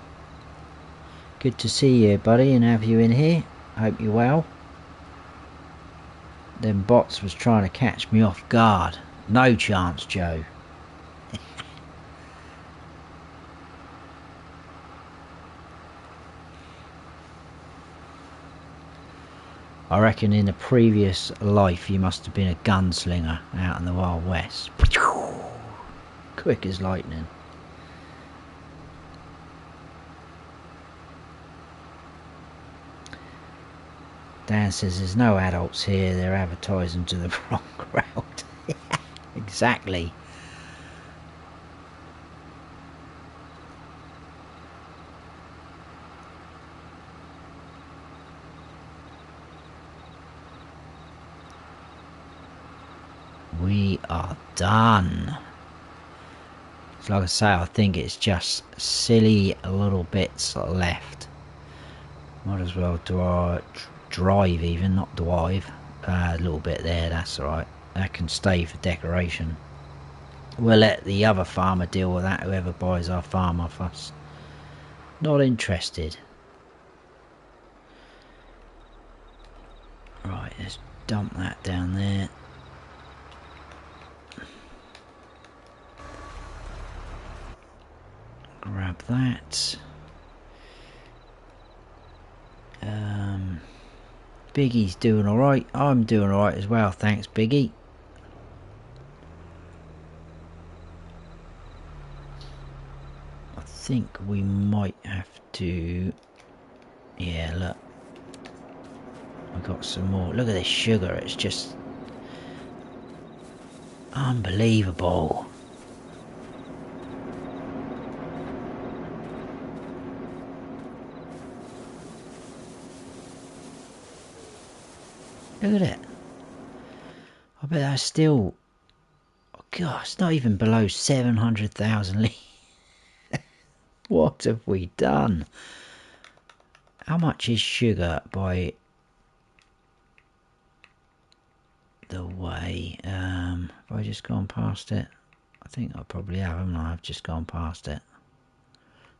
Good to see you, buddy, and have you in here. Hope you're well. Them bots was trying to catch me off guard. No chance, Joe. I reckon in a previous life you must have been a gunslinger out in the Wild West. Quick as lightning. Dan says there's no adults here, they're advertising to the wrong crowd. Exactly. We are done. So like I say, I think it's just silly little bits left. Might as well drive even, not drive. A little bit there, that's alright. That can stay for decoration. We'll let the other farmer deal with that, whoever buys our farm off us. Not interested. Right, let's dump that down there. Grab that. Biggie's doing alright. I'm doing alright as well, thanks Biggie. I think we might have to... Yeah, look. I've got some more. Look at this sugar, it's just... unbelievable. Look at it. I bet that's still... Oh God, it's not even below 700,000 litres. What have we done? How much is sugar by the way. Have I just gone past it? I think I probably have, haven't I? I've just gone past it.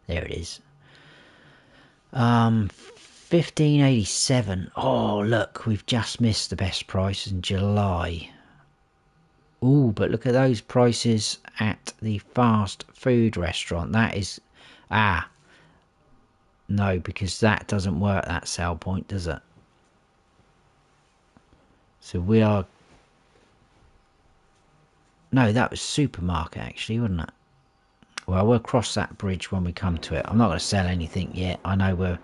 There it is. 1587. Oh, look, we've just missed the best price in July. Ooh, but look at those prices at the fast food restaurant. That is... Ah. No, because that doesn't work, that sell point, does it? So we are... No, that was supermarket, actually, wasn't it? Well, we'll cross that bridge when we come to it. I'm not going to sell anything yet. I know we're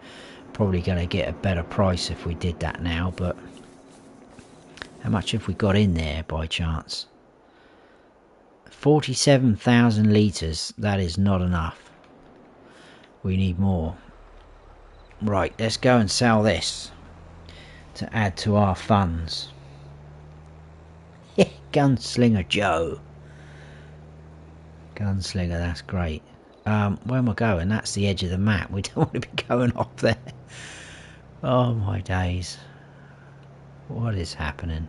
probably going to get a better price if we did that now, but... How much have we got in there, by chance? 47,000 litres. That is not enough. We need more. Right, let's go and sell this to add to our funds. Gunslinger Joe. Gunslinger, that's great. Where am I going? That's the edge of the map. We don't want to be going off there. Oh my days. What is happening?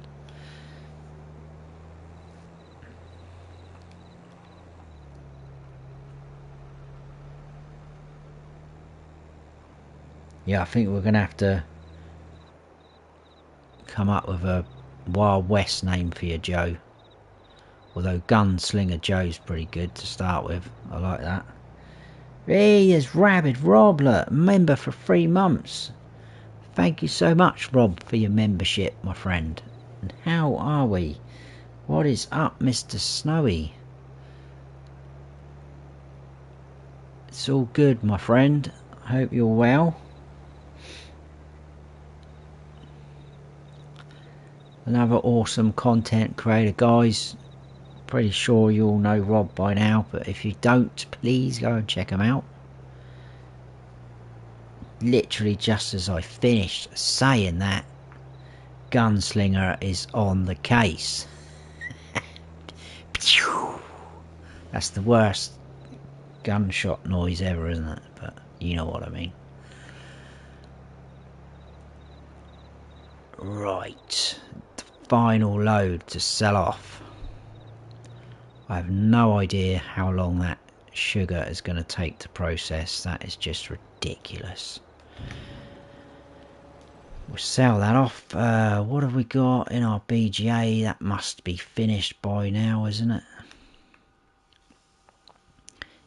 Yeah, I think we're going to have to come up with a Wild West name for you, Joe. Although Gunslinger Joe's pretty good to start with. I like that. Hey, there's Rabid Rob, member for 3 months. Thank you so much, Rob, for your membership, my friend. And how are we? What is up, Mr. Snowy? It's all good, my friend. I hope you're well. Another awesome content creator, guys. Pretty sure you all know Rob by now, but if you don't, please go and check him out. Literally just as I finished saying that, Gunslinger is on the case. That's the worst gunshot noise ever, isn't it? But you know what I mean. Right, the final load to sell off. I have no idea how long that sugar is going to take to process. That is just ridiculous. We'll sell that off. What have we got in our BGA? That must be finished by now, isn't it?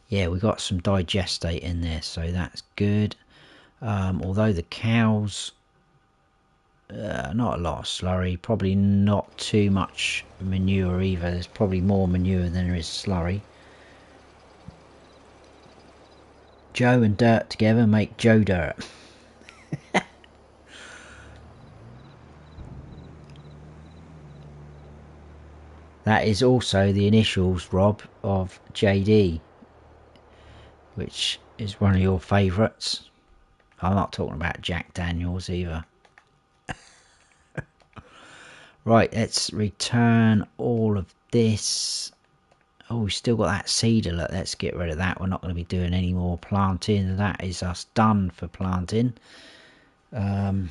Yeah, we got some digestate in there, so that's good. Although the cows... not a lot of slurry, probably not too much manure either. There's probably more manure than there is slurry. Joe and dirt together make Joe dirt. That is also the initials, Rob, of JD, which is one of your favourites. I'm not talking about Jack Daniels either. Right, let's return all of this. Oh, we've still got that seeder. Look, let's get rid of that. We're not going to be doing any more planting. That is us done for planting. Yeah,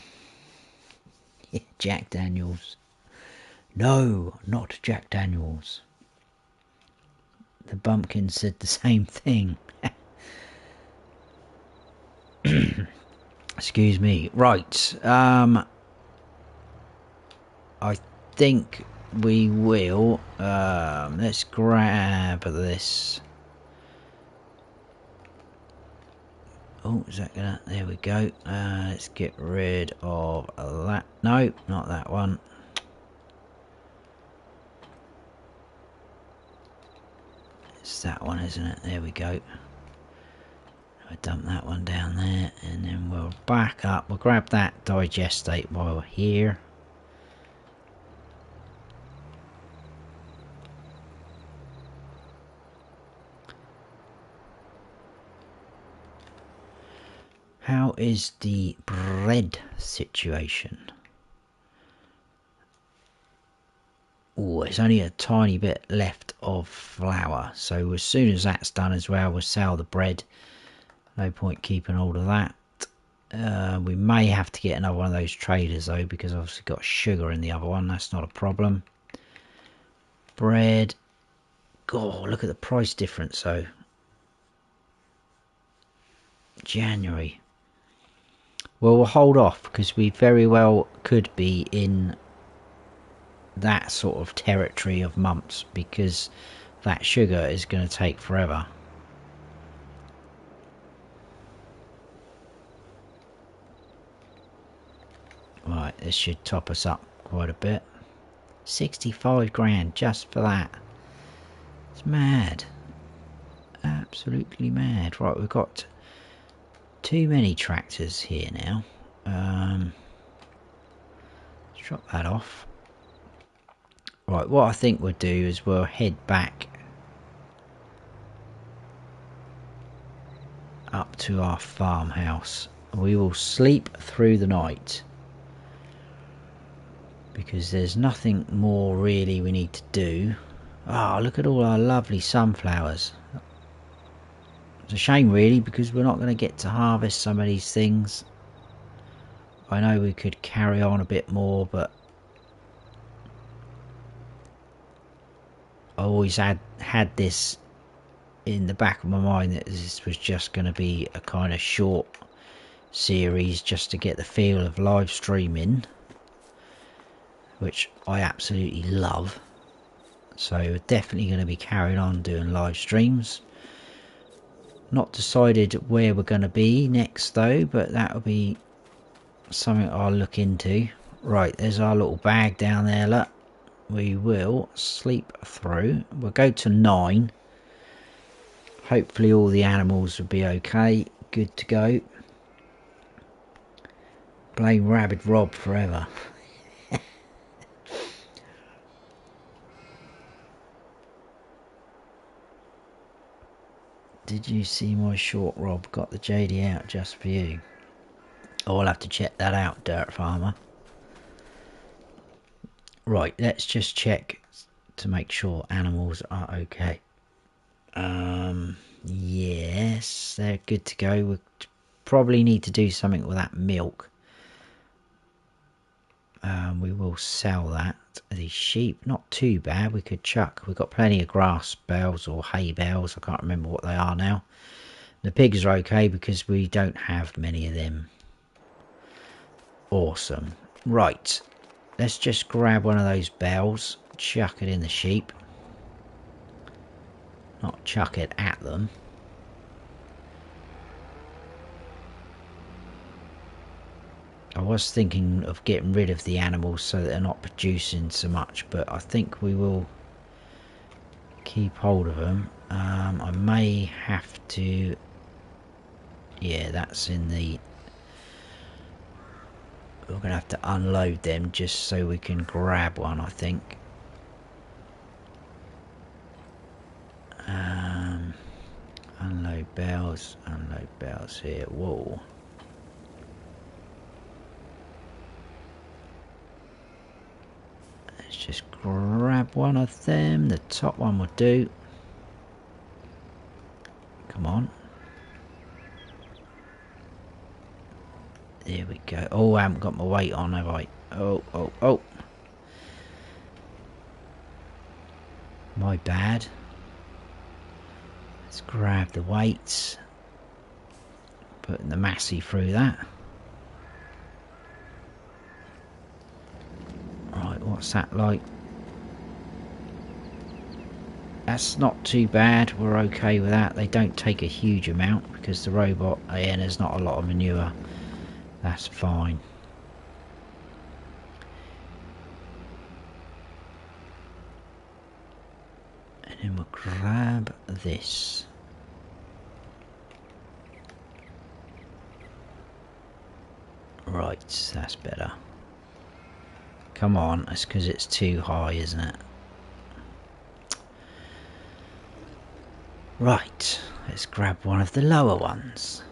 Jack Daniels. No, not Jack Daniels. The bumpkin said the same thing. Excuse me. Right. I think we will. Let's grab this. Oh, is that gonna... There we go. Let's get rid of that. No, not that one. It's that one, isn't it? There we go. I dump that one down there, and then we'll back up. We'll grab that digestate while we're here. How is the bread situation? Oh, it's only a tiny bit left of flour. So as soon as that's done as well, we'll sell the bread. No point keeping hold of that. We may have to get another one of those traders though, because I've obviously got sugar in the other one. That's not a problem. spread. God, look at the price difference though. January. Well, we'll hold off because we very well could be in that sort of territory of months because that sugar is going to take forever. Right, this should top us up quite a bit. 65 grand just for that. It's mad. Absolutely mad. Right, we've got too many tractors here now. Let's drop that off. Right, what I think we'll do is we'll head back up to our farmhouse. We will sleep through the night because there's nothing more really we need to do. Ah, look at all our lovely sunflowers. It's a shame really because we're not going to get to harvest some of these things. I know we could carry on a bit more, but I always had this in the back of my mind that this was just going to be a kind of short series just to get the feel of live streaming, which I absolutely love. So we're definitely going to be carrying on doing live streams. Not decided where we're going to be next though, but that'll be something I'll look into. Right, there's our little bag down there, look. We will sleep through. We'll go to 9. Hopefully all the animals will be okay. Good to go. Blame Rabid Rob forever. Did you see my short, Rob? Got the JD out just for you. I'll have to check that out, Dirt Farmer. Right, let's just check to make sure animals are okay. Yes, they're good to go. We probably need to do something with that milk. We will sell that. These sheep, not too bad. We could chuck. We've got plenty of grass bales or hay bales. I can't remember what they are now. The pigs are okay because we don't have many of them. Awesome. Right. Let's just grab one of those bales. Chuck it in the sheep. Not chuck it at them. I was thinking of getting rid of the animals so that they're not producing so much, but I think we will keep hold of them. I may have to... Yeah, that's in the... We're going to have to unload them just so we can grab one, I think. Unload bales here. Whoa. Let's just grab one of them. The top one will do. Come on. There we go. Oh, I haven't got my weight on, have I? Oh. My bad. Let's grab the weights. Putting the Massey through that. Right, what's that like? That's not too bad. We're okay with that. They don't take a huge amount because the robot, and there's not a lot of manure. That's fine. And then we'll grab this. Right, that's better. Come on, that's because it's too high, isn't it? Right, let's grab one of the lower ones.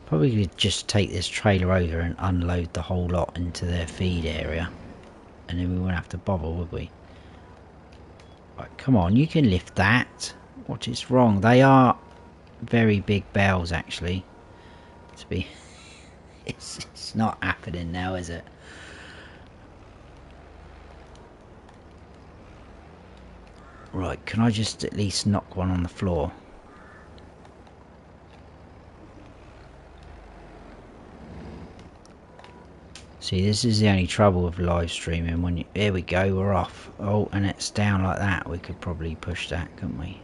Probably could just take this trailer over and unload the whole lot into their feed area. And then we won't have to bother, would we? Right, come on, you can lift that. What is wrong? They are very big bales, actually. To be... it's not happening now, is it? Right, can I just at least knock one on the floor? See, this is the only trouble with live streaming. When you, there we go, we're off. Oh, and it's down like that. We could probably push that, couldn't we?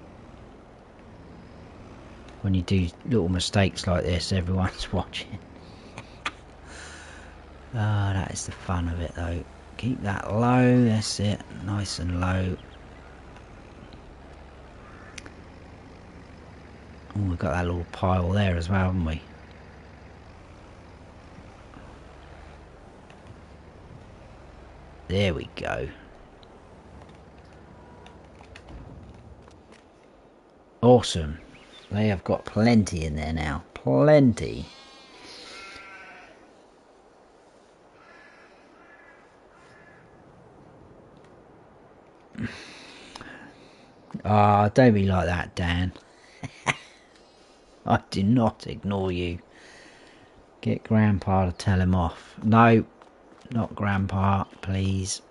When you do little mistakes like this, everyone's watching. Ah, that is the fun of it, though. Keep that low. That's it. Nice and low. Oh, we've got that little pile there as well, haven't we? There we go. Awesome. They have got plenty in there now. Plenty. Ah, don't be like that, Dan. I do not ignore you. Get Grandpa to tell him off. No, not Grandpa, please.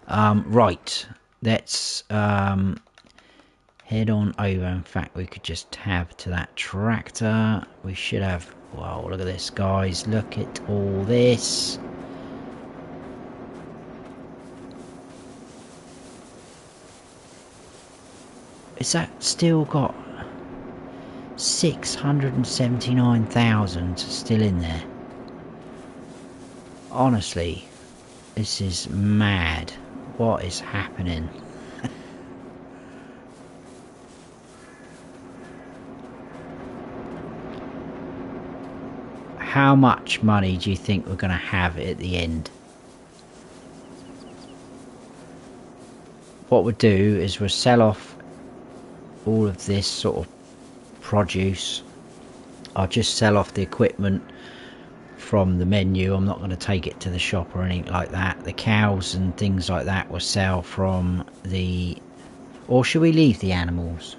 Right. Let's head on over. In fact, we could just tab to that tractor. We should have... Wow, look at this, guys. Look at all this. Is that still got 679,000 still in there? Honestly, this is mad. What is happening? How much money do you think we're going to have at the end? What we'll do is we'll sell off all of this sort of produce. I'll just sell off the equipment from the menu. I'm not going to take it to the shop or anything like that. The cows and things like that will sell from the... Or should we leave the animals?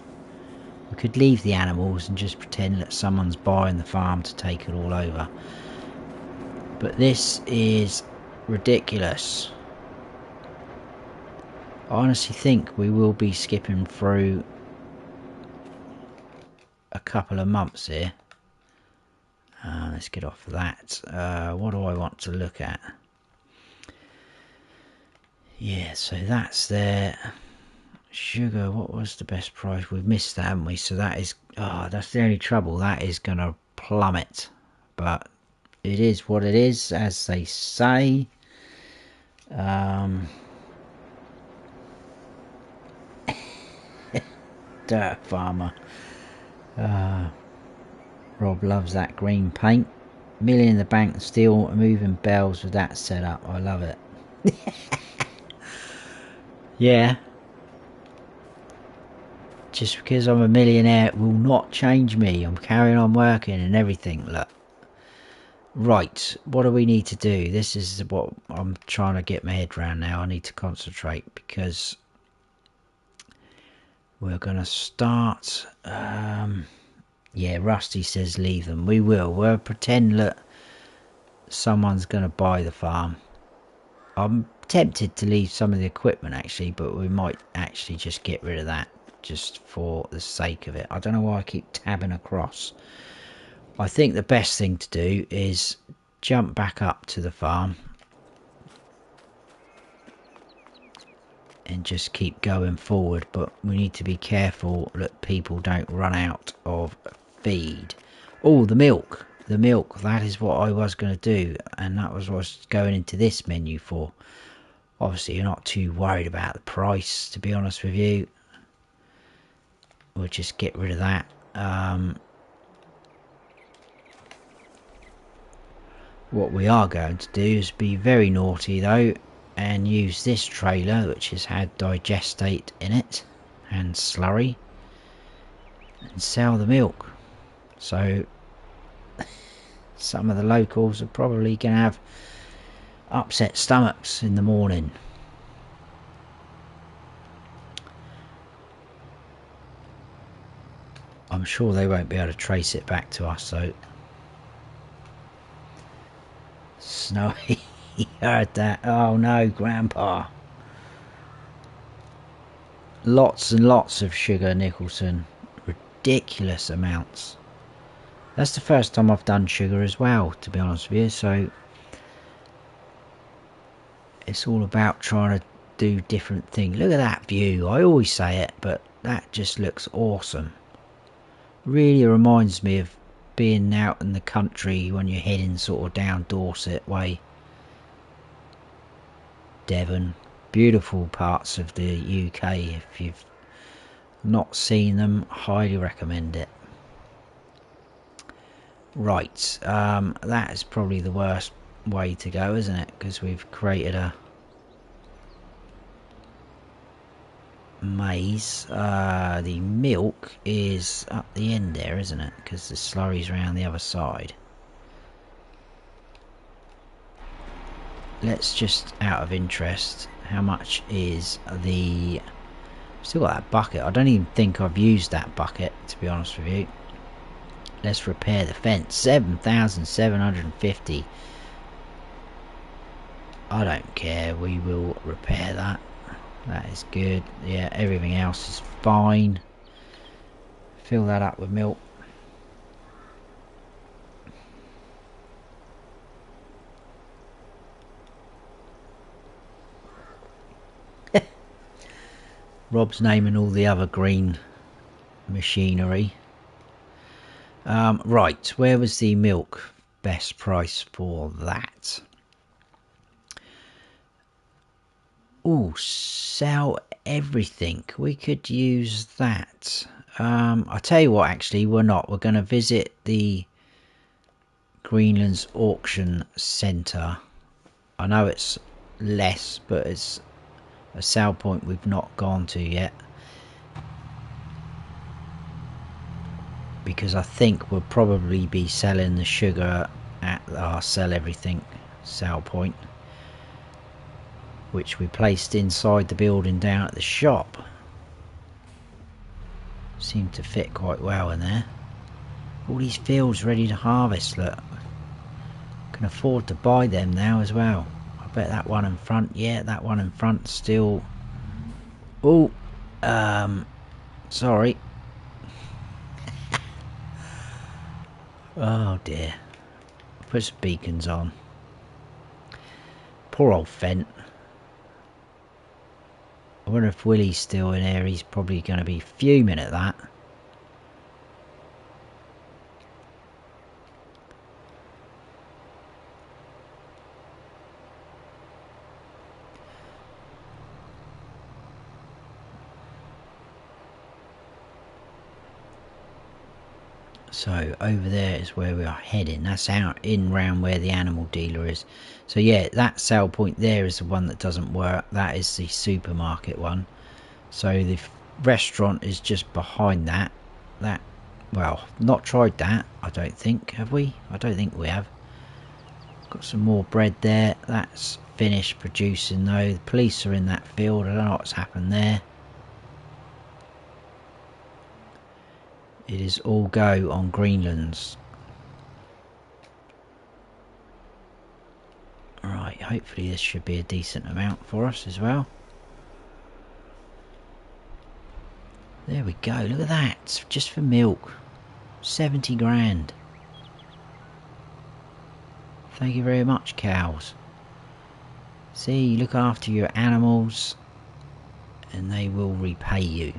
We could leave the animals and just pretend that someone's buying the farm to take it all over. But this is ridiculous. I honestly think we will be skipping through a couple of months here. Let's get off of that. What do I want to look at? Yeah, so that's there. Sugar, what was the best price? We've missed that, haven't we? So that is... Oh, that's the only trouble. That is going to plummet. But it is what it is, as they say. Dirt farmer. Rob loves that green paint. Million in the bank and still moving bells with that setup. I love it. Yeah. Just because I'm a millionaire will not change me. I'm carrying on working and everything. Look. Right. What do we need to do? This is what I'm trying to get my head around now. I need to concentrate because we're going to start... yeah, Rusty says leave them. We will. We'll pretend that someone's going to buy the farm. I'm tempted to leave some of the equipment actually, but we might actually just get rid of that just for the sake of it. I don't know why I keep tabbing across. I think the best thing to do is jump back up to the farm and just keep going forward, but we need to be careful that people don't run out of feed. Oh, the milk, that is what I was going to do, and that was what I was going into this menu for. Obviously you're not too worried about the price, to be honest with you. We'll just get rid of that. What we are going to do is be very naughty though and use this trailer, which has had digestate in it and slurry, and sell the milk. So some of the locals are probably going to have upset stomachs in the morning. I'm sure they won't be able to trace it back to us, so... Snowy, he heard that. Oh no, Grandpa. Lots and lots of sugar, Nicholson. Ridiculous amounts. That's the first time I've done sugar as well, to be honest with you, so it's all about trying to do different things. Look at that view. I always say it, but that just looks awesome. Really reminds me of being out in the country when you're heading sort of down Dorset way. Devon. Beautiful parts of the UK. If you've not seen them, highly recommend it. Right, that is probably the worst way to go, isn't it? Because we've created a maze. The milk is up the end there, isn't it? Because the slurry's around the other side. Let's just, out of interest, how much is the... Still got that bucket. I don't even think I've used that bucket, to be honest with you. Let's repair the fence. 7,750. I don't care. We will repair that. That is good. Yeah, everything else is fine. Fill that up with milk. Rob's naming all the other green machinery. Right, where was the milk? Best price for that. Oh, sell everything. We could use that. I'll tell you what, actually, we're not. We're going to visit the Greenlands auction centre. I know it's less, but it's a sell point we've not gone to yet. Because I think we'll probably be selling the sugar at our sell everything sell point, which we placed inside the building down at the shop. Seemed to fit quite well in there. All these fields ready to harvest, look. Can afford to buy them now as well. I bet that one in front, yeah, that one in front still. Oh, sorry. Oh dear. Put some beacons on. Poor old Fent. I wonder if Willie's still in here. He's probably going to be fuming at that. So over there is where we are heading. That's out in round where the animal dealer is. So yeah, that sale point there is the one that doesn't work. That is the supermarket one. So the restaurant is just behind that. Well, not tried that, I don't think, have we? I don't think we have. Got some more bread there. That's finished producing though. The police are in that field. I don't know what's happened there. It is all go on Greenlands. Right, hopefully this should be a decent amount for us as well. There we go, look at that, just for milk. 70 grand. Thank you very much, cows. See, you look after your animals and they will repay you.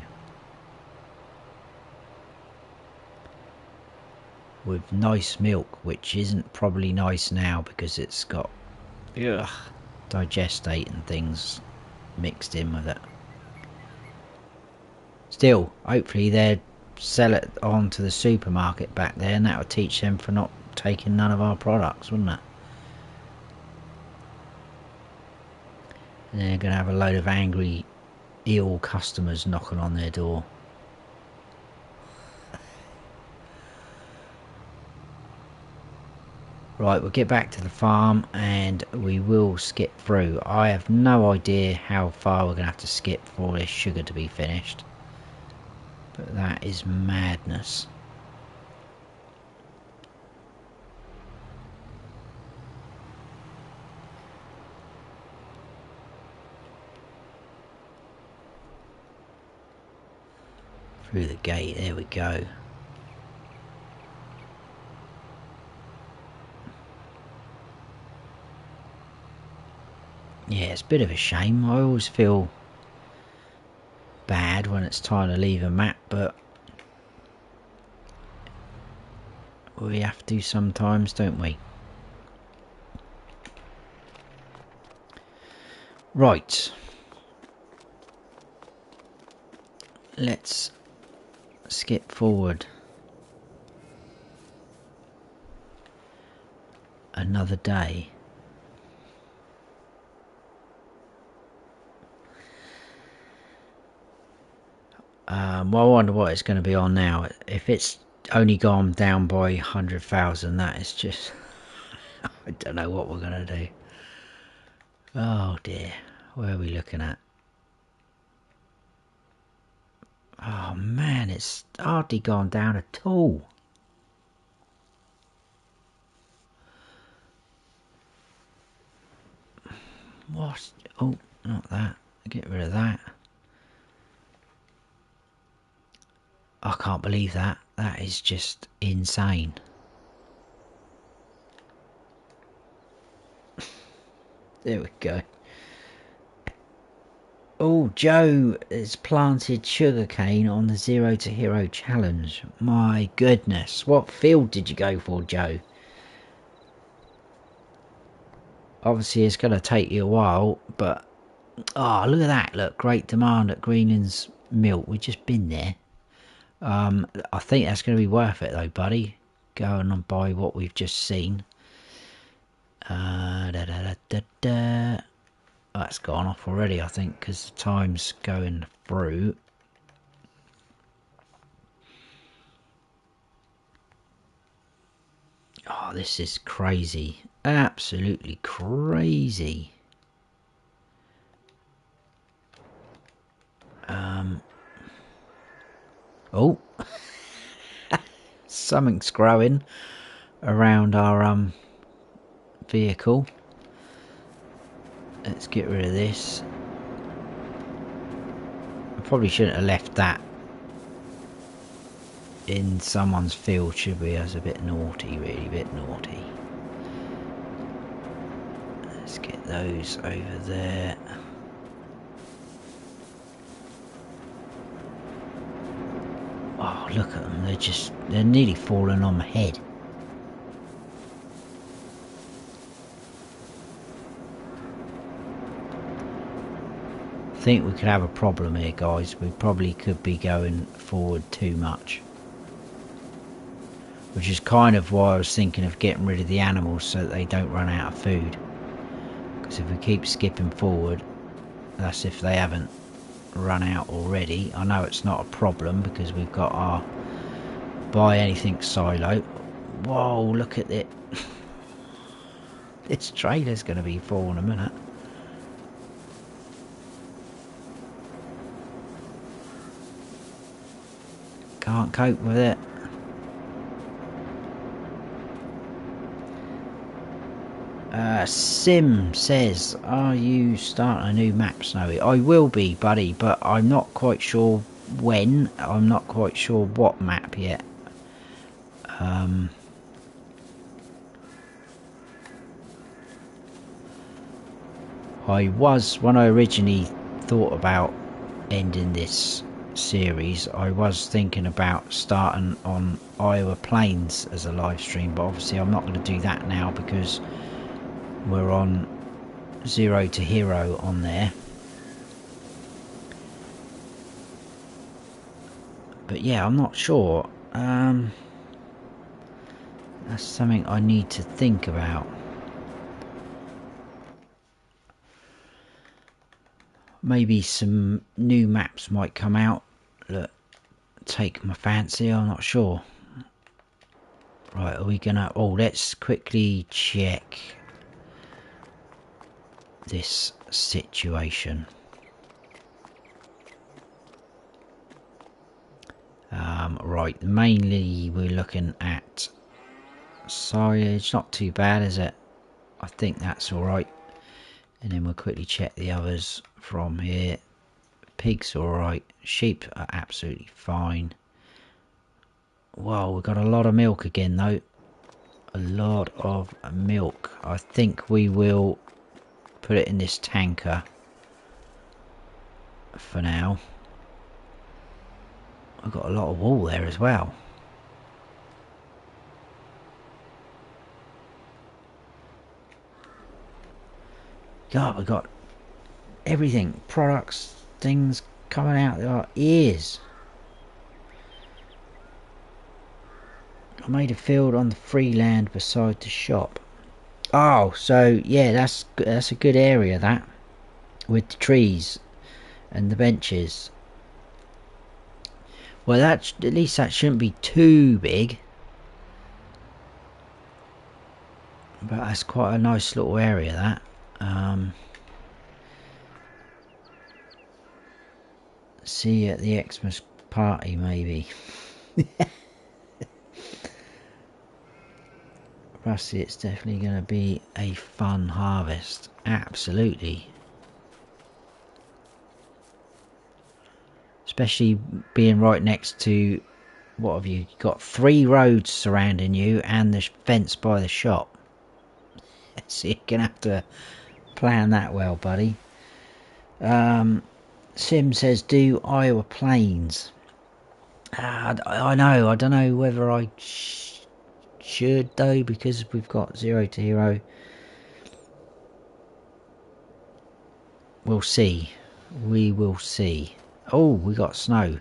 With nice milk, which isn't probably nice now because it's got digestate and things mixed in with it. Still, hopefully they'll sell it on to the supermarket back there and that will teach them for not taking none of our products, wouldn't it? And they're going to have a load of angry, ill customers knocking on their door. Right, we'll get back to the farm and we will skip through. I have no idea how far we're going to have to skip for this sugar to be finished. But that is madness. Through the gate, there we go. Yeah, it's a bit of a shame. I always feel bad when it's time to leave a map, but we have to sometimes, don't we? Right. Let's skip forward another day. Well, I wonder what it's going to be on now. If it's only gone down by 100,000, that is just... I don't know what we're going to do. Oh dear. Where are we looking at? Oh man, it's hardly gone down at all. What? Oh, not that. Get rid of that. I can't believe that. That is just insane. There we go. Oh, Joe has planted sugarcane on the 0 to Hero challenge. My goodness. What field did you go for, Joe? Obviously, it's going to take you a while, but... Oh, look at that. Look, great demand at Greenlands milk. We've just been there. I think that's going to be worth it, though, buddy. Going and buy what we've just seen. That's gone off already, I think, because the time's going through. Oh, this is crazy. Absolutely crazy. Oh. Something's growing around our vehicle. Let's get rid of this. I probably shouldn't have left that in someone's field, should we? That's a bit naughty, really, a bit naughty. Let's get those over there. Oh, look at them. They're nearly falling on my head. I think we could have a problem here, guys. We probably could be going forward too much. Which is kind of why I was thinking of getting rid of the animals so that they don't run out of food. Because if we keep skipping forward, that's if they haven't run out already. I know it's not a problem because we've got our buy anything silo. Whoa, look at it. This trailer's going to be full in a minute. Can't cope with it. Sim says, are you starting a new map, Snowy? I will be, buddy, but I'm not quite sure when. I'm not quite sure what map yet. When I originally thought about ending this series, I was thinking about starting on Iowa Plains as a live stream, but obviously I'm not going to do that now because we're on 0 to Hero on there. But yeah, I'm not sure. That's something I need to think about. Maybe some new maps might come out that take my fancy, I'm not sure. Right, are we gonna... Oh, let's quickly check this situation. Right, mainly we're looking at silage. Not too bad, is it? I think that's alright. And then we'll quickly check the others from here. Pigs alright. Sheep are absolutely fine. Wow, we've got a lot of milk again though. A lot of milk. I think we will put it in this tanker for now. I've got a lot of wool there as well. God, we've got everything. Products, things coming out our ears. I made a field on the free land beside the shop. Oh, so yeah, that's a good area, that, with the trees and the benches. Well, at least that shouldn't be too big. But that's quite a nice little area, that. See you at the Xmas party, maybe. Rusty, it's definitely going to be a fun harvest. Absolutely. Especially being right next to, what have you got, 3 roads surrounding you and the fence by the shop. So you're going to have to plan that well, buddy. Sim says, do Iowa Plains. I know, I don't know whether I should though, because we've got 0 to hero. We'll see. We will see. Oh, we got snow.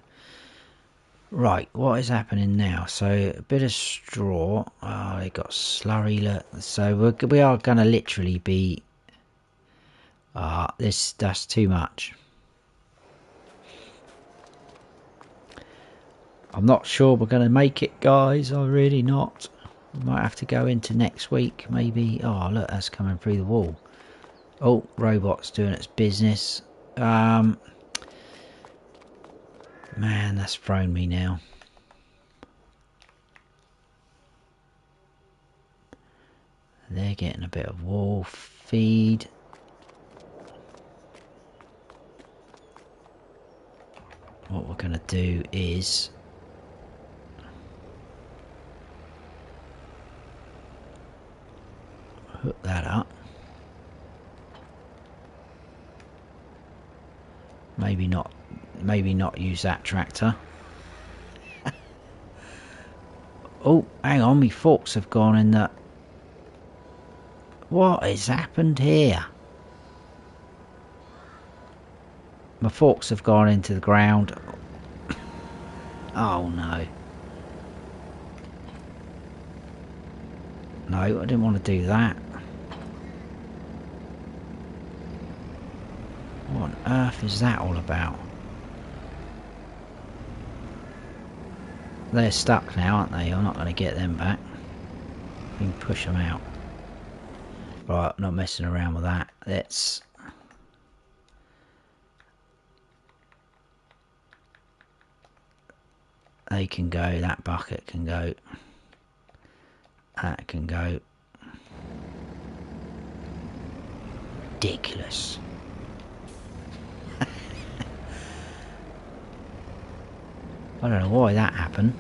Right, what is happening now? So a bit of straw. Oh, they got slurry. Look. So we are going to literally be. That's too much. I'm not sure we're going to make it, guys. I'm really not. We might have to go into next week, maybe. Oh, look, that's coming through the wall. Oh, robot's doing its business. Man, that's thrown me now. They're getting a bit of wall feed. What we're going to do is hook that up. Maybe not use that tractor. Oh, hang on, my forks have gone in the... What has happened here? My forks have gone into the ground. Oh no. No, I didn't want to do that. What on earth is that all about? They're stuck now, aren't they? I'm not going to get them back. We can push them out. Right, I'm not messing around with that. Let's... They can go, that bucket can go. That can go. Ridiculous. I don't know why that happened.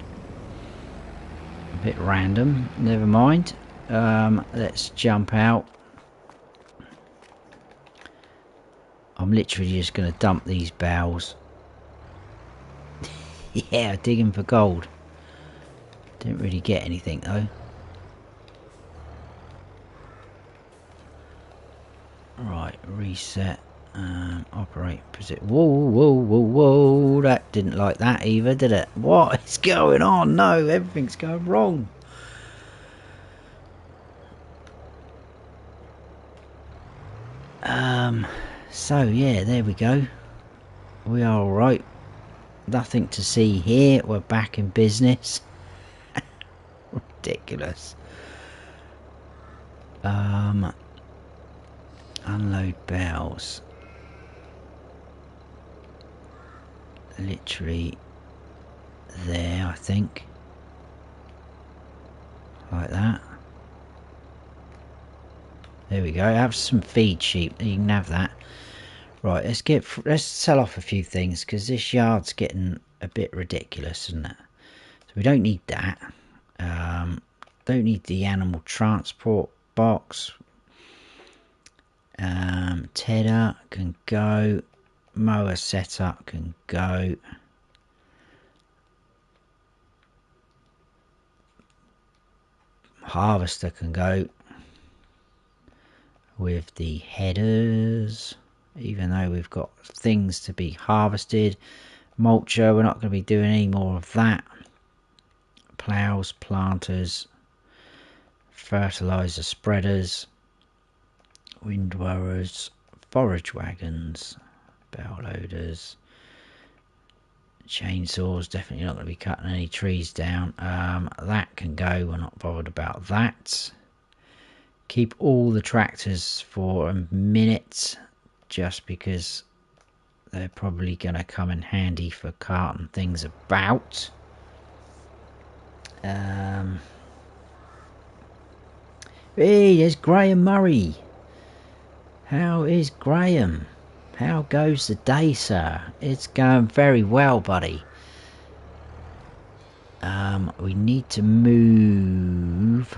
A bit random, never mind. Let's jump out. I'm literally just going to dump these bales. Yeah, digging for gold. Didn't really get anything though. Right, reset. Operate position. Whoa, whoa, whoa, whoa. That didn't like that either, did it? What is going on? No, everything's going wrong. So yeah, there we go. We are alright. Nothing to see here. We're back in business. Ridiculous. Unload bales. Literally there, I think. Like that. There we go. Have some feed sheep. You can have that. Right, let's sell off a few things because this yard's getting a bit ridiculous, isn't it? So we don't need that. Don't need the animal transport box. Tedder can go. Mower setup can go. Harvester can go with the headers, even though we've got things to be harvested. Mulcher, we're not going to be doing any more of that. Plows, planters, fertilizer spreaders, windrowers, forage wagons, bell loaders, chainsaws. Definitely not going to be cutting any trees down. That can go, we're not bothered about that. Keep all the tractors for a minute just because they're probably going to come in handy for carting things about. Hey, there's Graham Murray. How is Graham? How goes the day, sir? It's going very well, buddy. We need to move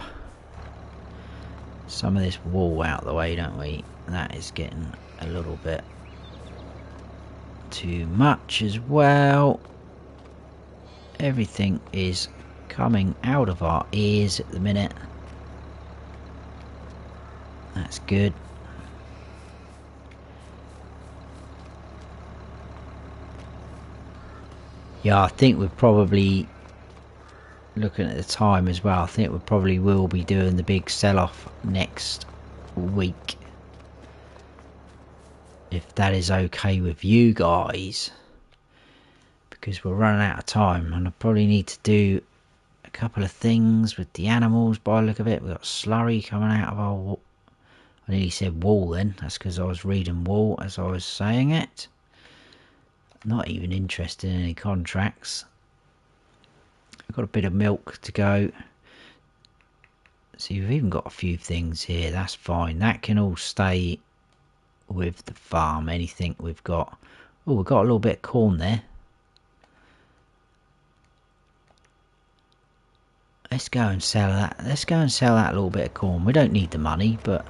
some of this wall out of the way, don't we? That is getting a little bit too much as well. Everything is coming out of our ears at the minute. That's good. Yeah, I think we're probably looking at the time as well. I think we probably will be doing the big sell-off next week, if that is okay with you guys, because we're running out of time and I probably need to do a couple of things with the animals by the look of it. We've got slurry coming out of our wall. I nearly said wall then, that's because I was reading wall as I was saying it. Not even interested in any contracts. I've got a bit of milk to go. See, we've even got a few things here. That's fine. That can all stay with the farm. Anything we've got. Oh, we've got a little bit of corn there. Let's go and sell that. Let's go and sell that little bit of corn. We don't need the money, but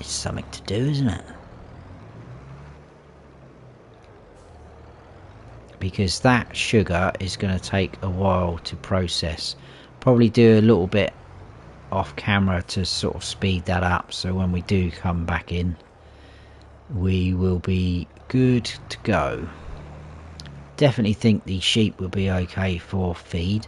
it's something to do, isn't it? Because that sugar is going to take a while to process. Probably do a little bit off camera to sort of speed that up, so when we do come back in we will be good to go. Definitely think the sheep will be okay for feed.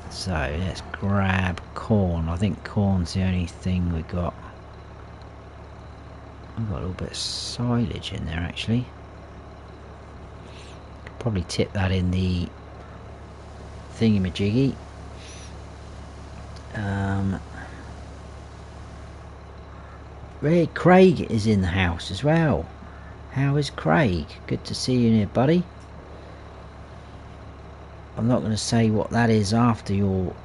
So let's grab corn. I think corn's the only thing we got. I've got a little bit of silage in there actually. Could probably tip that in the thingamajiggy. Ray Craig is in the house as well. How is Craig? Good to see you here, buddy. I'm not going to say what that is after your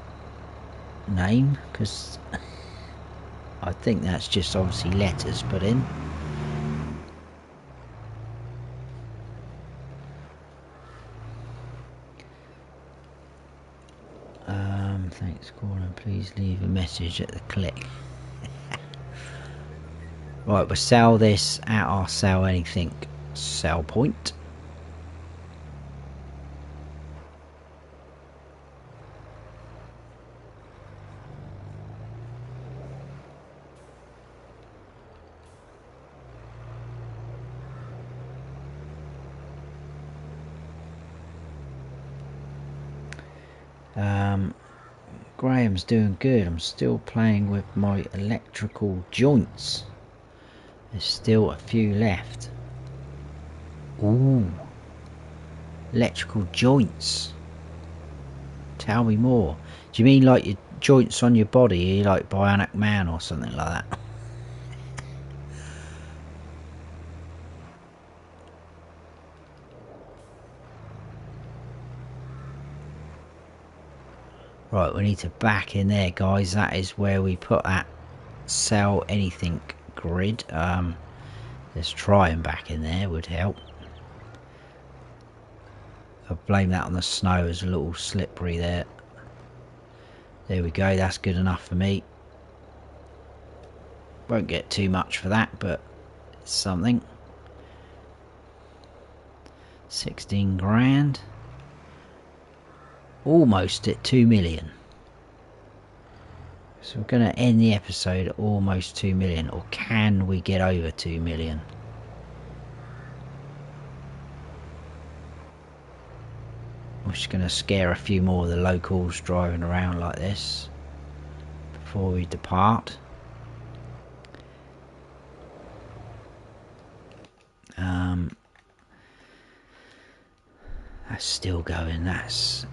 name because I think that's just obviously letters put in. Thanks, Gordon. Please leave a message at the click. Right, we'll sell this at our sell anything sell point. Graham's doing good. I'm still playing with my electrical joints. There's still a few left. Ooh, electrical joints. Tell me more. Do you mean like your joints on your body? Are you like Bionic Man or something like that? Right, we need to back in there, guys. That is where we put that sell anything grid. Let's try and back in there, would help. I'll blame that on the snow, it's a little slippery there. There we go, that's good enough for me. Won't get too much for that, but it's something. 16 grand. Almost at 2 million. So we're going to end the episode at almost 2 million. Or can we get over 2 million? I'm just going to scare a few more of the locals driving around like this before we depart. That's still going. That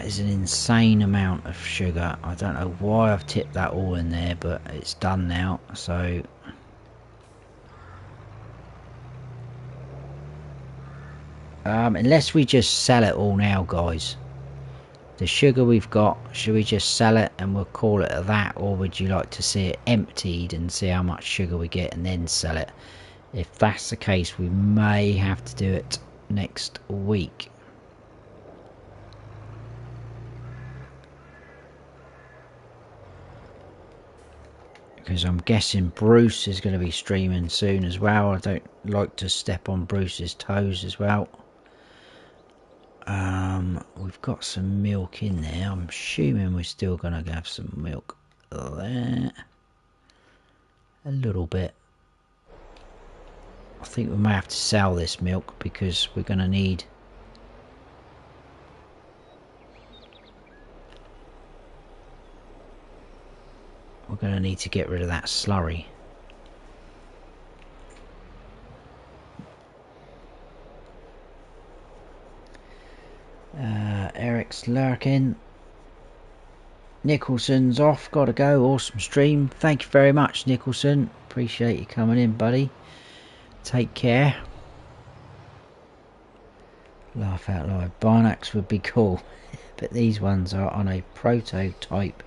is an insane amount of sugar. I don't know why I've tipped that all in there, but it's done now. So unless we just sell it all now, guys. The sugar we've got, should we just sell it and we'll call it that, or would you like to see it emptied and see how much sugar we get and then sell it? If that's the case, we may have to do it next week. Because I'm guessing Bruce is going to be streaming soon as well. I don't like to step on Bruce's toes as well. We've got some milk in there. I'm assuming we're still going to have some milk there. A little bit. I think we may have to sell this milk because we're going to need... We're going to need to get rid of that slurry. Eric's lurking. Nicholson's off, gotta go. Awesome stream. Thank you very much, Nicholson. Appreciate you coming in, buddy. Take care. Laugh out loud. Barnax would be cool, but these ones are on a prototype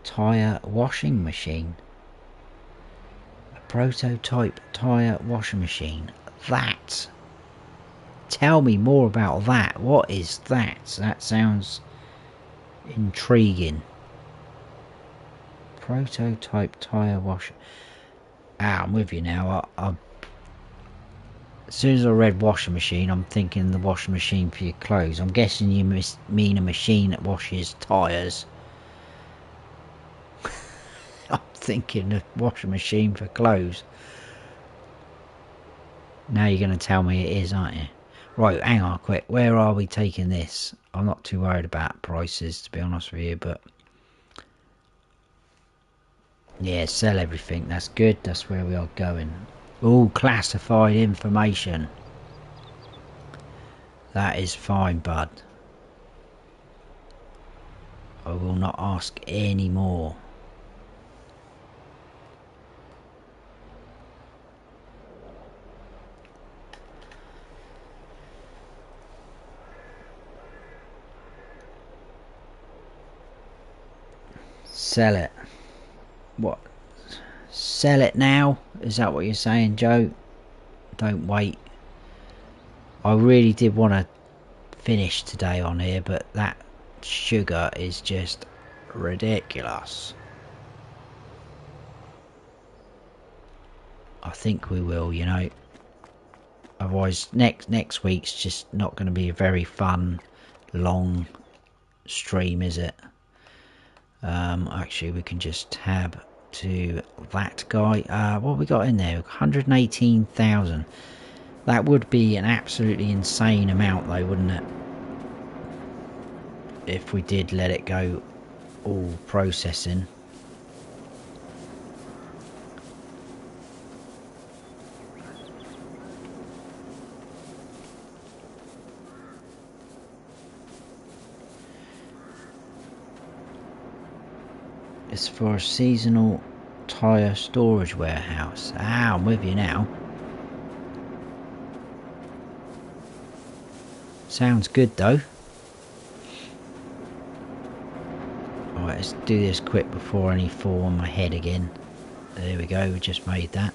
tyre washing machine. A prototype tyre washing machine. That. Tell me more about that. What is that? That sounds intriguing. Prototype tyre washer. Ah, I'm with you now. As soon as I read washing machine, I'm thinking the washing machine for your clothes. I'm guessing you mean a machine that washes tyres. I'm thinking a washing machine for clothes. Now you're going to tell me it is, aren't you? Right, hang on quick. Where are we taking this? I'm not too worried about prices, to be honest with you, but... yeah, sell everything. That's good. That's where we are going. All classified information. That is fine, bud. I will not ask any more. Sell it. What? Sell it now? Is that what you're saying, Joe? Don't wait. I really did want to finish today on here, but that sugar is just ridiculous. I think we will, you know. Otherwise, next week's just not going to be a very fun, long stream, is it? Actually, we can just tab to that guy. What have we got in there? 118,000. That would be an absolutely insane amount, though, wouldn't it? If we did let it go all processing. It's for a seasonal tyre storage warehouse. Ah, I'm with you now. Sounds good though. let's do this quick before any fall on my head again. There we go, we just made that.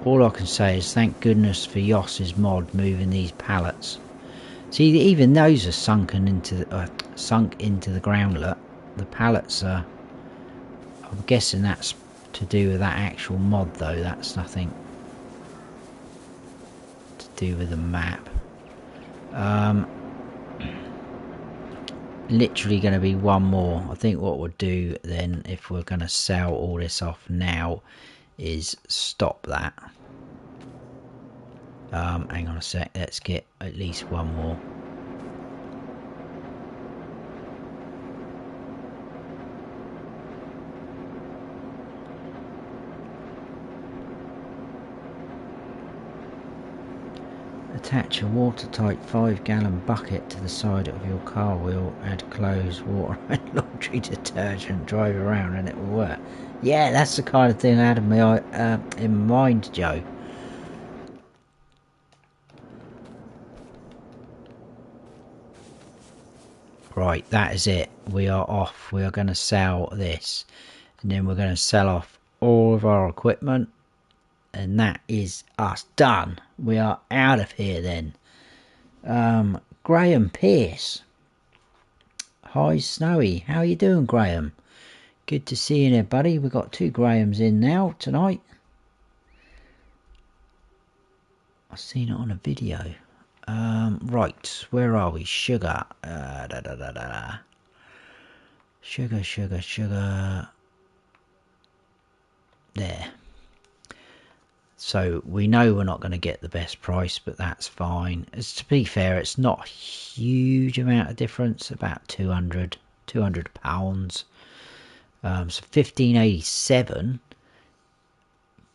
All I can say is thank goodness for Yoss's mod moving these pallets. See, even those are sunk into the ground. Look, the pallets are. I'm guessing that's to do with that actual mod, though. That's nothing to do with the map. Literally going to be one more. I think what we'll do then, if we're going to sell all this off now, is stop that. Hang on a sec, let's get at least one more. Attach a watertight 5-gallon bucket to the side of your car wheel, add clothes, water and laundry detergent, drive around and it will work. Yeah, that's the kind of thing I had in mind, Joe. Right, that is it. We are off. We are going to sell this. And then we're going to sell off all of our equipment. And that is us done. We are out of here then. Graham Pierce. Hi, Snowy. How you doing, Graham? Good to see you there, buddy. We've got 2 Grahams in now tonight. I've seen it on a video. Right, where are we? Sugar. Sugar. There. So we know we're not going to get the best price, but that's fine. To be fair, it's not a huge amount of difference, about 200 pounds. So 1587.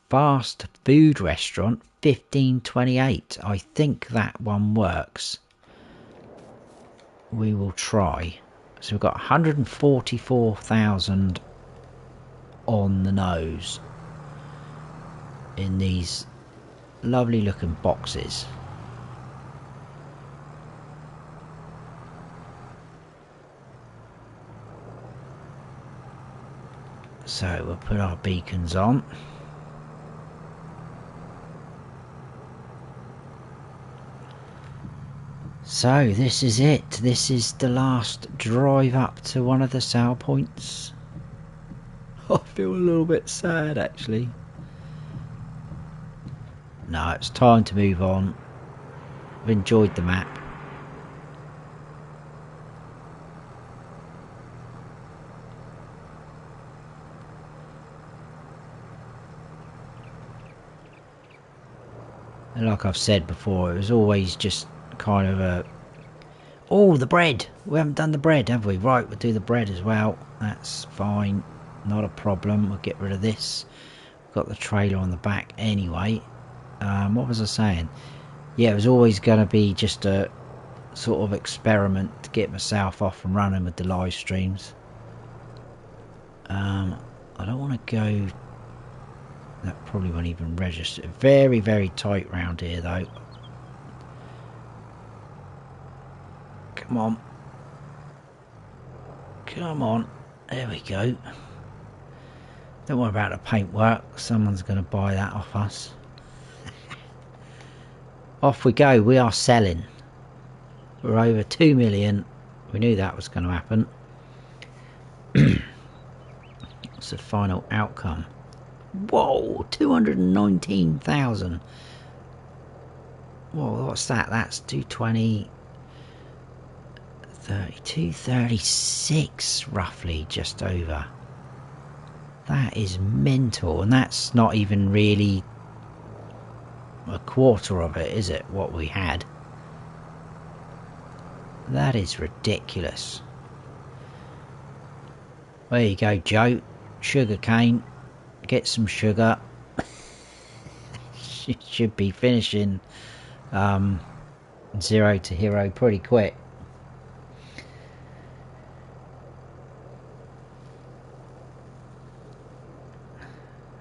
Fast food restaurant 1528. I think that one works. We will try. So we've got 144,000 on the nose in these lovely looking boxes. So we'll put our beacons on. So this is it. This is the last drive up to one of the sale points. I feel a little bit sad actually. No, it's time to move on. I've enjoyed the map. And like I've said before, it was always just kind of a... Oh, the bread! We haven't done the bread, have we? Right, we'll do the bread as well. That's fine. Not a problem. We'll get rid of this. We've got the trailer on the back anyway. What was I saying? Yeah, it was always going to be just a sort of experiment to get myself off and running with the live streams. I don't want to go... That probably won't even register. Very, very tight round here though. Come on. Come on. There we go. Don't worry about the paintwork. Someone's going to buy that off us. Off we go. We are selling. We're over 2 million. We knew that was going to happen. What's the final outcome? Whoa, 219,000. Whoa, what's that? That's 220, 32, 36 roughly, just over. That is mental, and that's not even really a quarter of it, is it, what we had? That is ridiculous. There you go, Joe. Sugarcane. Get some sugar. Should be finishing 0 to hero pretty quick.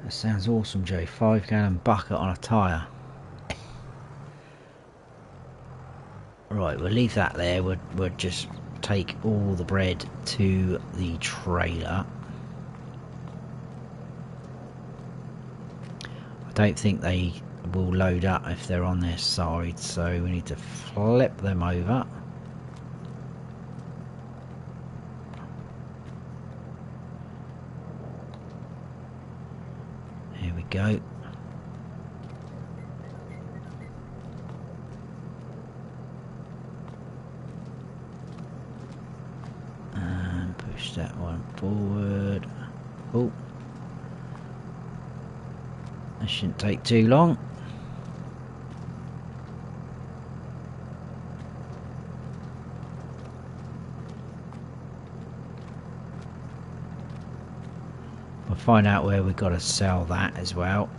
That sounds awesome, Joe. 5-gallon bucket on a tyre. Right, we'll leave that there. We'll just take all the bread to the trailer. I don't think they will load up if they're on their side, so we need to flip them over. Here we go. And push that one forward. Oh, that shouldn't take too long. We'll find out where we've got to sell that as well.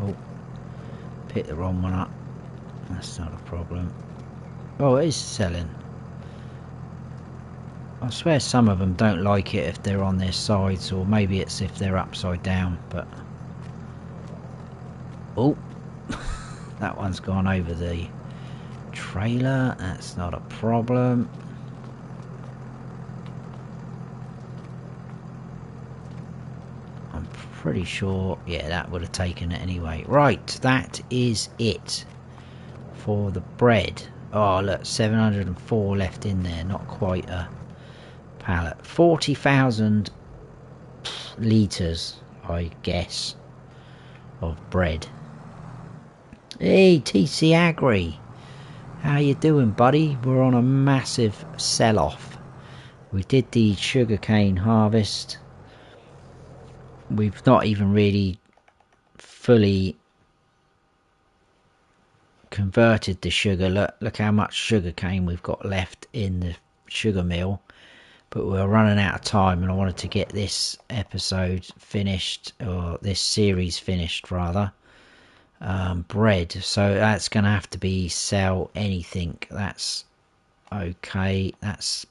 Oh, pick the wrong one up. That's not a problem. Oh, it is selling. I swear some of them don't like it if they're on their sides, or maybe it's if they're upside down, but... Oh, that one's gone over the trailer. That's not a problem. I'm pretty sure, yeah, that would have taken it anyway. Right, that is it for the bread. Oh, look, 704 left in there, not quite a pallet. 40,000 litres, I guess, of bread. Hey, TC Agri, how you doing, buddy? We're on a massive sell-off. We did the sugarcane harvest. We've not even really fully converted the sugar. Look how much sugarcane we've got left in the sugar mill. But we're running out of time, and I wanted to get this episode finished, or this series finished rather. Bread, so that's gonna have to be sell anything. That's okay. That's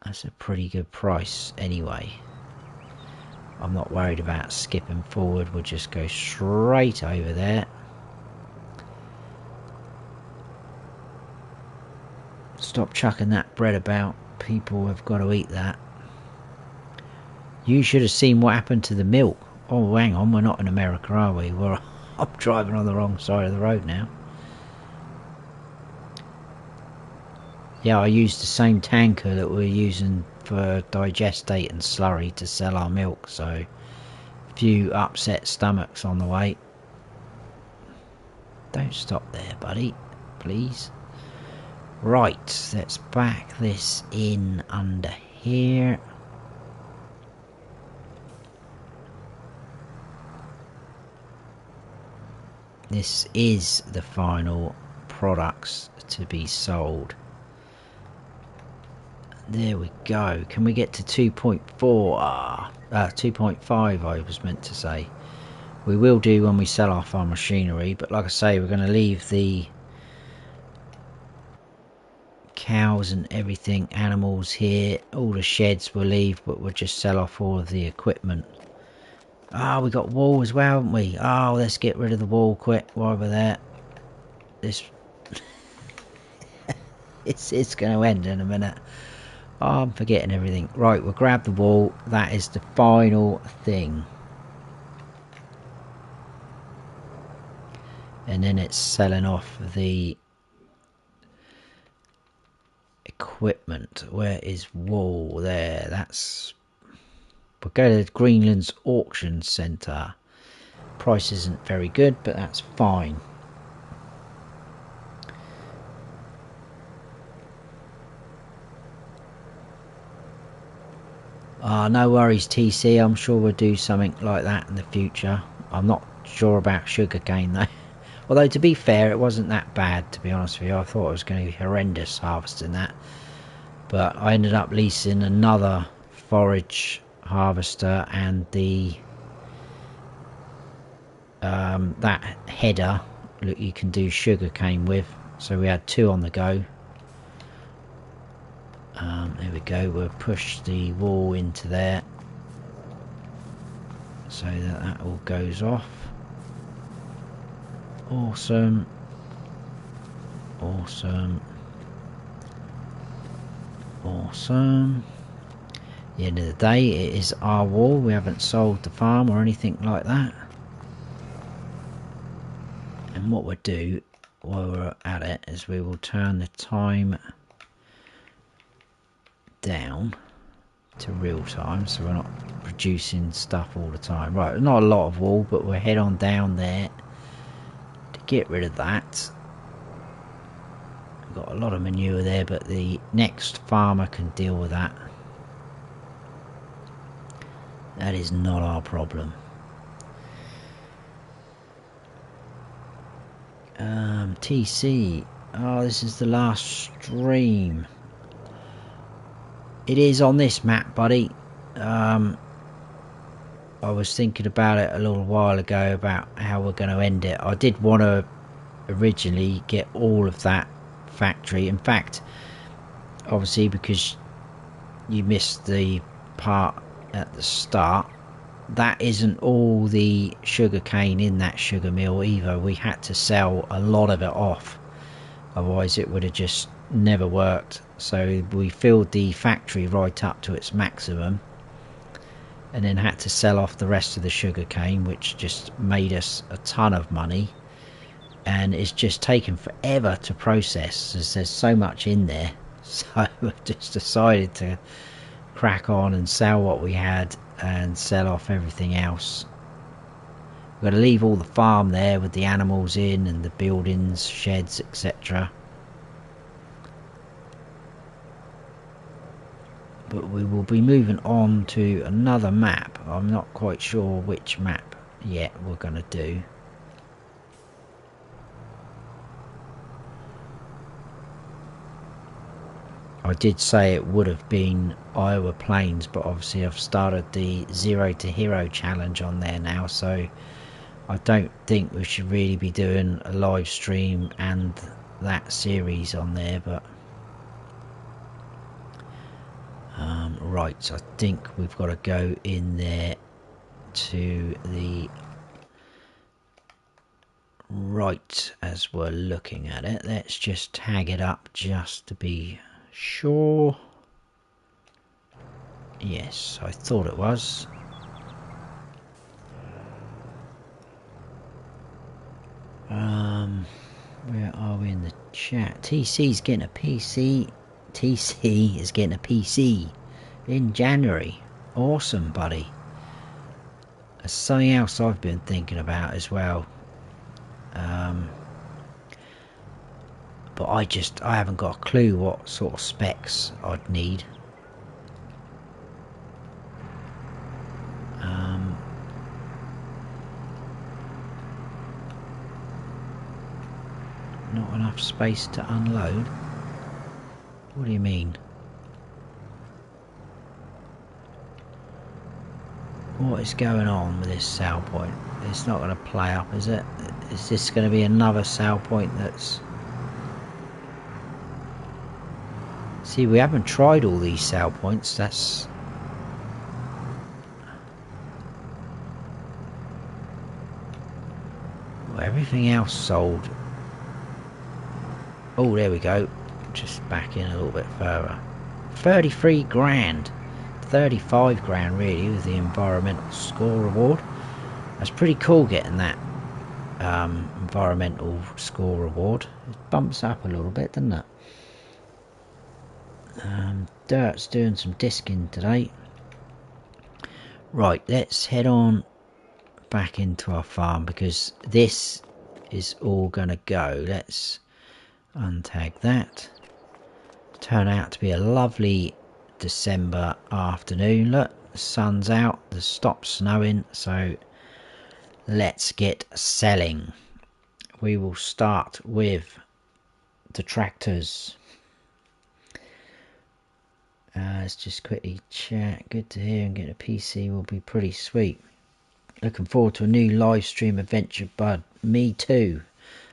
a pretty good price anyway. I'm not worried about skipping forward. We'll just go straight over there. Stop chucking that bread about. People have got to eat that. You should have seen what happened to the milk. Oh, hang on, we're not in America, are we? I'm driving on the wrong side of the road now. Yeah, I used the same tanker that we're using for digestate and slurry to sell our milk, so a few upset stomachs on the way. Don't stop there, buddy, please. Right, let's back this in under here. This is the final products to be sold. There we go. Can we get to 2.4? 2.5 I was meant to say. We will do when we sell off our machinery, but like I say, we're going to leave the cows and everything, animals here. All the sheds we'll leave, but we'll just sell off all of the equipment. Ah, we got wool as well, haven't we? Oh, let's get rid of the wool quick while we're there. This it's going to end in a minute. Oh, I'm forgetting everything. Right, we'll grab the wool. That is the final thing. And then it's selling off the equipment. Where is wool? There, that's... We'll go to the Greenlands auction centre. Price isn't very good, but that's fine. No worries, TC. I'm sure we'll do something like that in the future. I'm not sure about sugarcane though. Although to be fair, it wasn't that bad, to be honest with you. I thought it was going to be horrendous harvesting that. But I ended up leasing another forage harvester and the that header. Look, you can do sugarcane with. So we had two on the go. There we go. We'll push the wall into there. so that all goes off. Awesome. Awesome. Awesome. At the end of the day, it is our wall. We haven't sold the farm or anything like that. And what we'll do while we're at it is we will turn the time down to real time, so we're not producing stuff all the time. Right, not a lot of wool, but we'll head on down there to get rid of that. We've got a lot of manure there, but the next farmer can deal with that. That is not our problem. TC. Oh, this is the last stream. It is on this map, buddy. I was thinking about it a little while ago about how we're going to end it. I did want to originally get all of that factory. In fact, obviously, because you missed the part at the start, that isn't all the sugarcane in that sugar mill either. We had to sell a lot of it off, otherwise it would have just never worked. So we filled the factory right up to its maximum and then had to sell off the rest of the sugarcane, which just made us a ton of money, and it's just taken forever to process as there's so much in there. So we've just decided to crack on and sell what we had and sell off everything else. We're going to leave all the farm there with the animals in and the buildings, sheds, etc. But we will be moving on to another map. I'm not quite sure which map yet we're going to do. I did say it would have been Iowa Plains, but obviously I've started the 0 to Hero challenge on there now, so I don't think we should really be doing a live stream and that series on there. But right, so I think we've got to go in there to the right as we're looking at it. Let's just tag it up just to be sure. Yes, I thought it was. Where are we in the chat? TC's getting a PC. TC is getting a PC in January. Awesome, buddy. That's something else I've been thinking about as well. But I haven't got a clue what sort of specs I'd need. Not enough space to unload? What do you mean? What is going on with this sale point? It's not going to play up, is it? Is this going to be another sale point that's... See, we haven't tried all these sale points. That's... Well, everything else sold. Oh, there we go. Just back in a little bit further. 33 grand. 35 grand really with the environmental score award. That's pretty cool getting that environmental score award. It bumps up a little bit, doesn't it? Dirt's doing some disking today. Right, let's head on back into our farm because this is all gonna go. Let's untag that. Turn out to be a lovely December afternoon. Look, the sun's out, the stopped snowing, so let's get selling. We will start with the tractors. Let's just quickly chat. Good to hear, and getting a PC will be pretty sweet. Looking forward to a new live stream adventure, bud. Me too.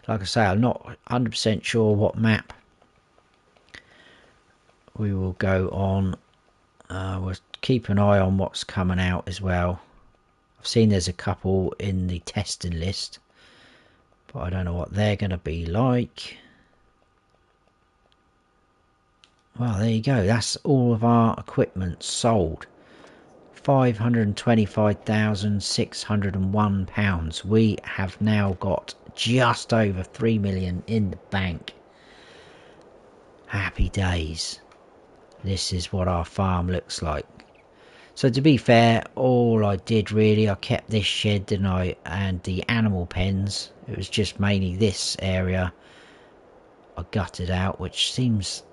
Like I say, I'm not 100% sure what map we will go on. We'll keep an eye on what's coming out as well. I've seen there's a couple in the testing list, but I don't know what they're going to be like. Well, there you go. That's all of our equipment sold. £525,601. We have now got just over 3 million in the bank. Happy days. This is what our farm looks like. So to be fair, all I did really, I kept this shed, didn't I, and the animal pens. It was just mainly this area I gutted out, which seems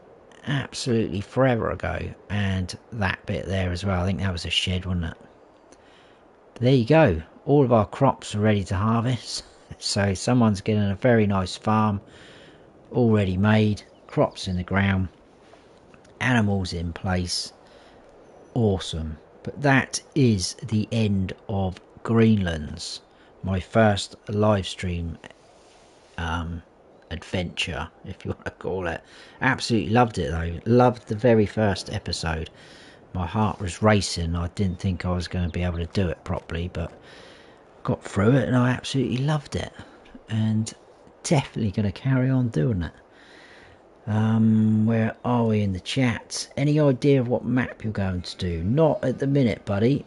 absolutely forever ago, and that bit there as well. I think that was a shed, wasn't it? But there you go. All of our crops are ready to harvest. So someone's getting a very nice farm already made, crops in the ground, animals in place. Awesome. But that is the end of Greenlands, my first live stream adventure, if you want to call it. Absolutely loved it though. Loved the very first episode. My heart was racing. I didn't think I was going to be able to do it properly, but got through it and I absolutely loved it, and definitely going to carry on doing it. Where are we in the chat? Any idea of what map you're going to do? Not at the minute, buddy.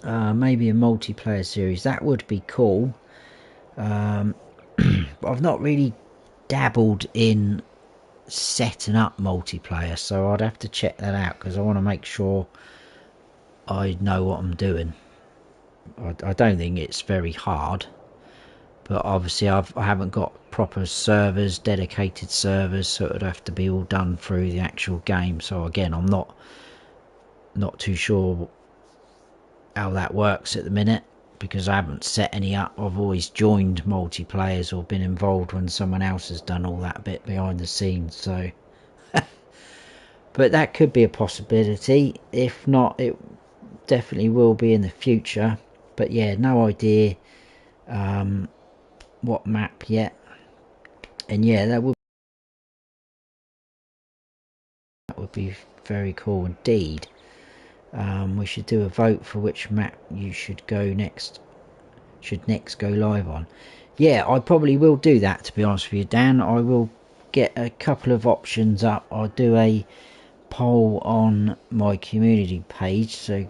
Maybe a multiplayer series. That would be cool. But I've not really dabbled in setting up multiplayer, so I'd have to check that out, because I want to make sure I know what I'm doing. I don't think it's very hard, but obviously I haven't got proper servers, dedicated servers, so it would have to be all done through the actual game. So again, I'm not too sure how that works at the minute, because I haven't set any up. I've always joined multiplayers or been involved when someone else has done all that bit behind the scenes. So but that could be a possibility. If not, it definitely will be in the future. But yeah, no idea what map yet. And yeah, that would be very cool indeed. We should do a vote for which map you should go next. Should next go live on. Yeah, I probably will do that, to be honest with you, Dan. I will get a couple of options up. I'll do a poll on my community page, so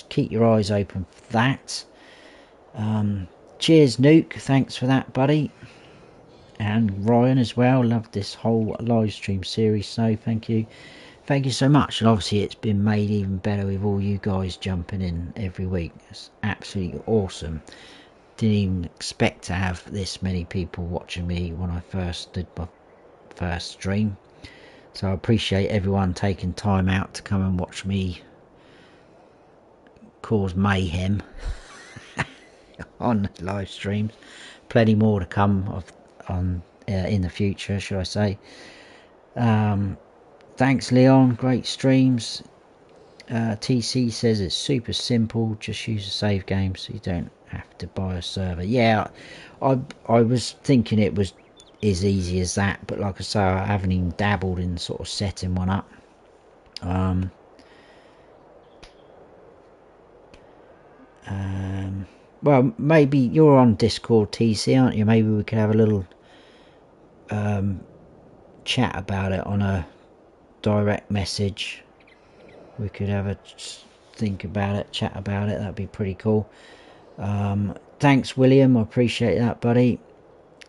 keep your eyes open for that. Cheers, Nuke. Thanks for that, buddy. And Ryan as well. Loved this whole live stream series, so thank you. Thank you so much. And obviously it's been made even better with all you guys jumping in every week. It's absolutely awesome. Didn't even expect to have this many people watching me when I first did my first stream. So I appreciate everyone taking time out to come and watch me cause mayhem on live streams. Plenty more to come in the future, should I say. Thanks, Leon. Great streams. TC says it's super simple. Just use a save game, so you don't have to buy a server. Yeah, I was thinking it was as easy as that, but like I say, I haven't even dabbled in sort of setting one up. Well, maybe you're on Discord, TC, aren't you? Maybe we could have a little chat about it on a direct message. We could have a think about it, chat about it. That'd be pretty cool. Thanks, William. I appreciate that, buddy.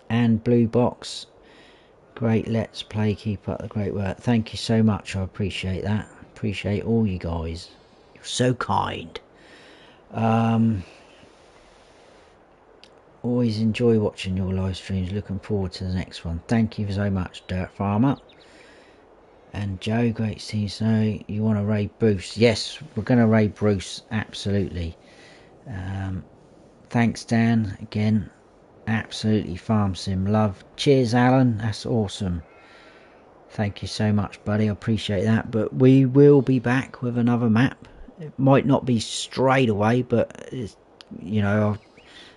And Blue Box, great let's play. Keep up the great work. Thank you so much. I appreciate that. Appreciate all you guys. You're so kind. Always enjoy watching your live streams. Looking forward to the next one. Thank you so much, Dirt Farmer. And Joe, great to see you. So you want to raid Bruce? Yes, we're going to raid Bruce, absolutely. Thanks, Dan, again. Absolutely farm sim love. Cheers, Alan. That's awesome. Thank you so much, buddy. I appreciate that. But we will be back with another map. It might not be straight away, but it's, you know,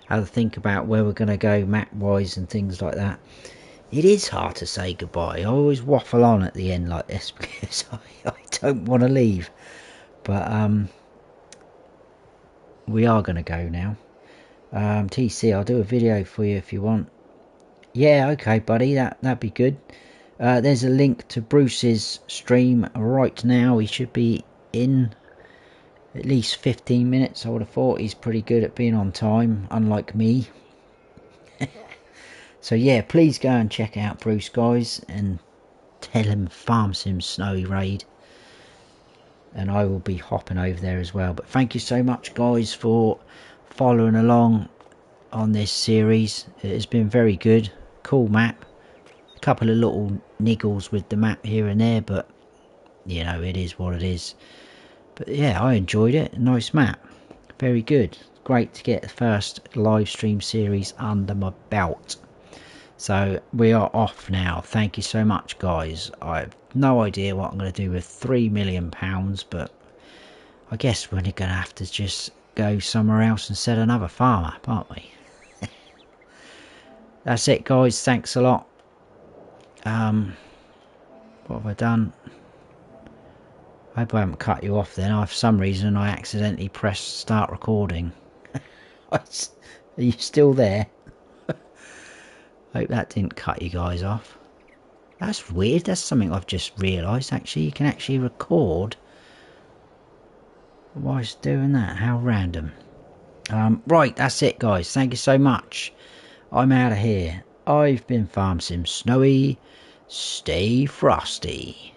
I'll have to think about where we're going to go map wise and things like that. It is hard to say goodbye. I always waffle on at the end like this because I don't want to leave. But we are going to go now. TC, I'll do a video for you if you want. Yeah, okay, buddy, that'd be good. There's a link to Bruce's stream right now. He should be in at least 15 minutes. I would have thought. He's pretty good at being on time, unlike me. So yeah, please go and check out Bruce, guys, and tell him Farm Sim Snowy Raid, and I will be hopping over there as well. But thank you so much, guys, for following along on this series. It has been very good. Cool map. A couple of little niggles with the map here and there, but you know, it is what it is. But yeah, I enjoyed it. Nice map. Very good. Great to get the first live stream series under my belt. So we are off now. Thank you so much, guys. I have no idea what I'm going to do with £3 million, but I guess we're going to have to just go somewhere else and set another farm up, aren't we? That's it, guys. Thanks a lot. What have I done? I hope I haven't cut you off then. For some reason I accidentally pressed start recording. Are you still there? Hope that didn't cut you guys off. That's weird. That's something I've just realised. Actually, you can actually record whilst doing that. How random. Right, that's it, guys. Thank you so much. I'm out of here. I've been Farm Sim Snowy. Stay frosty.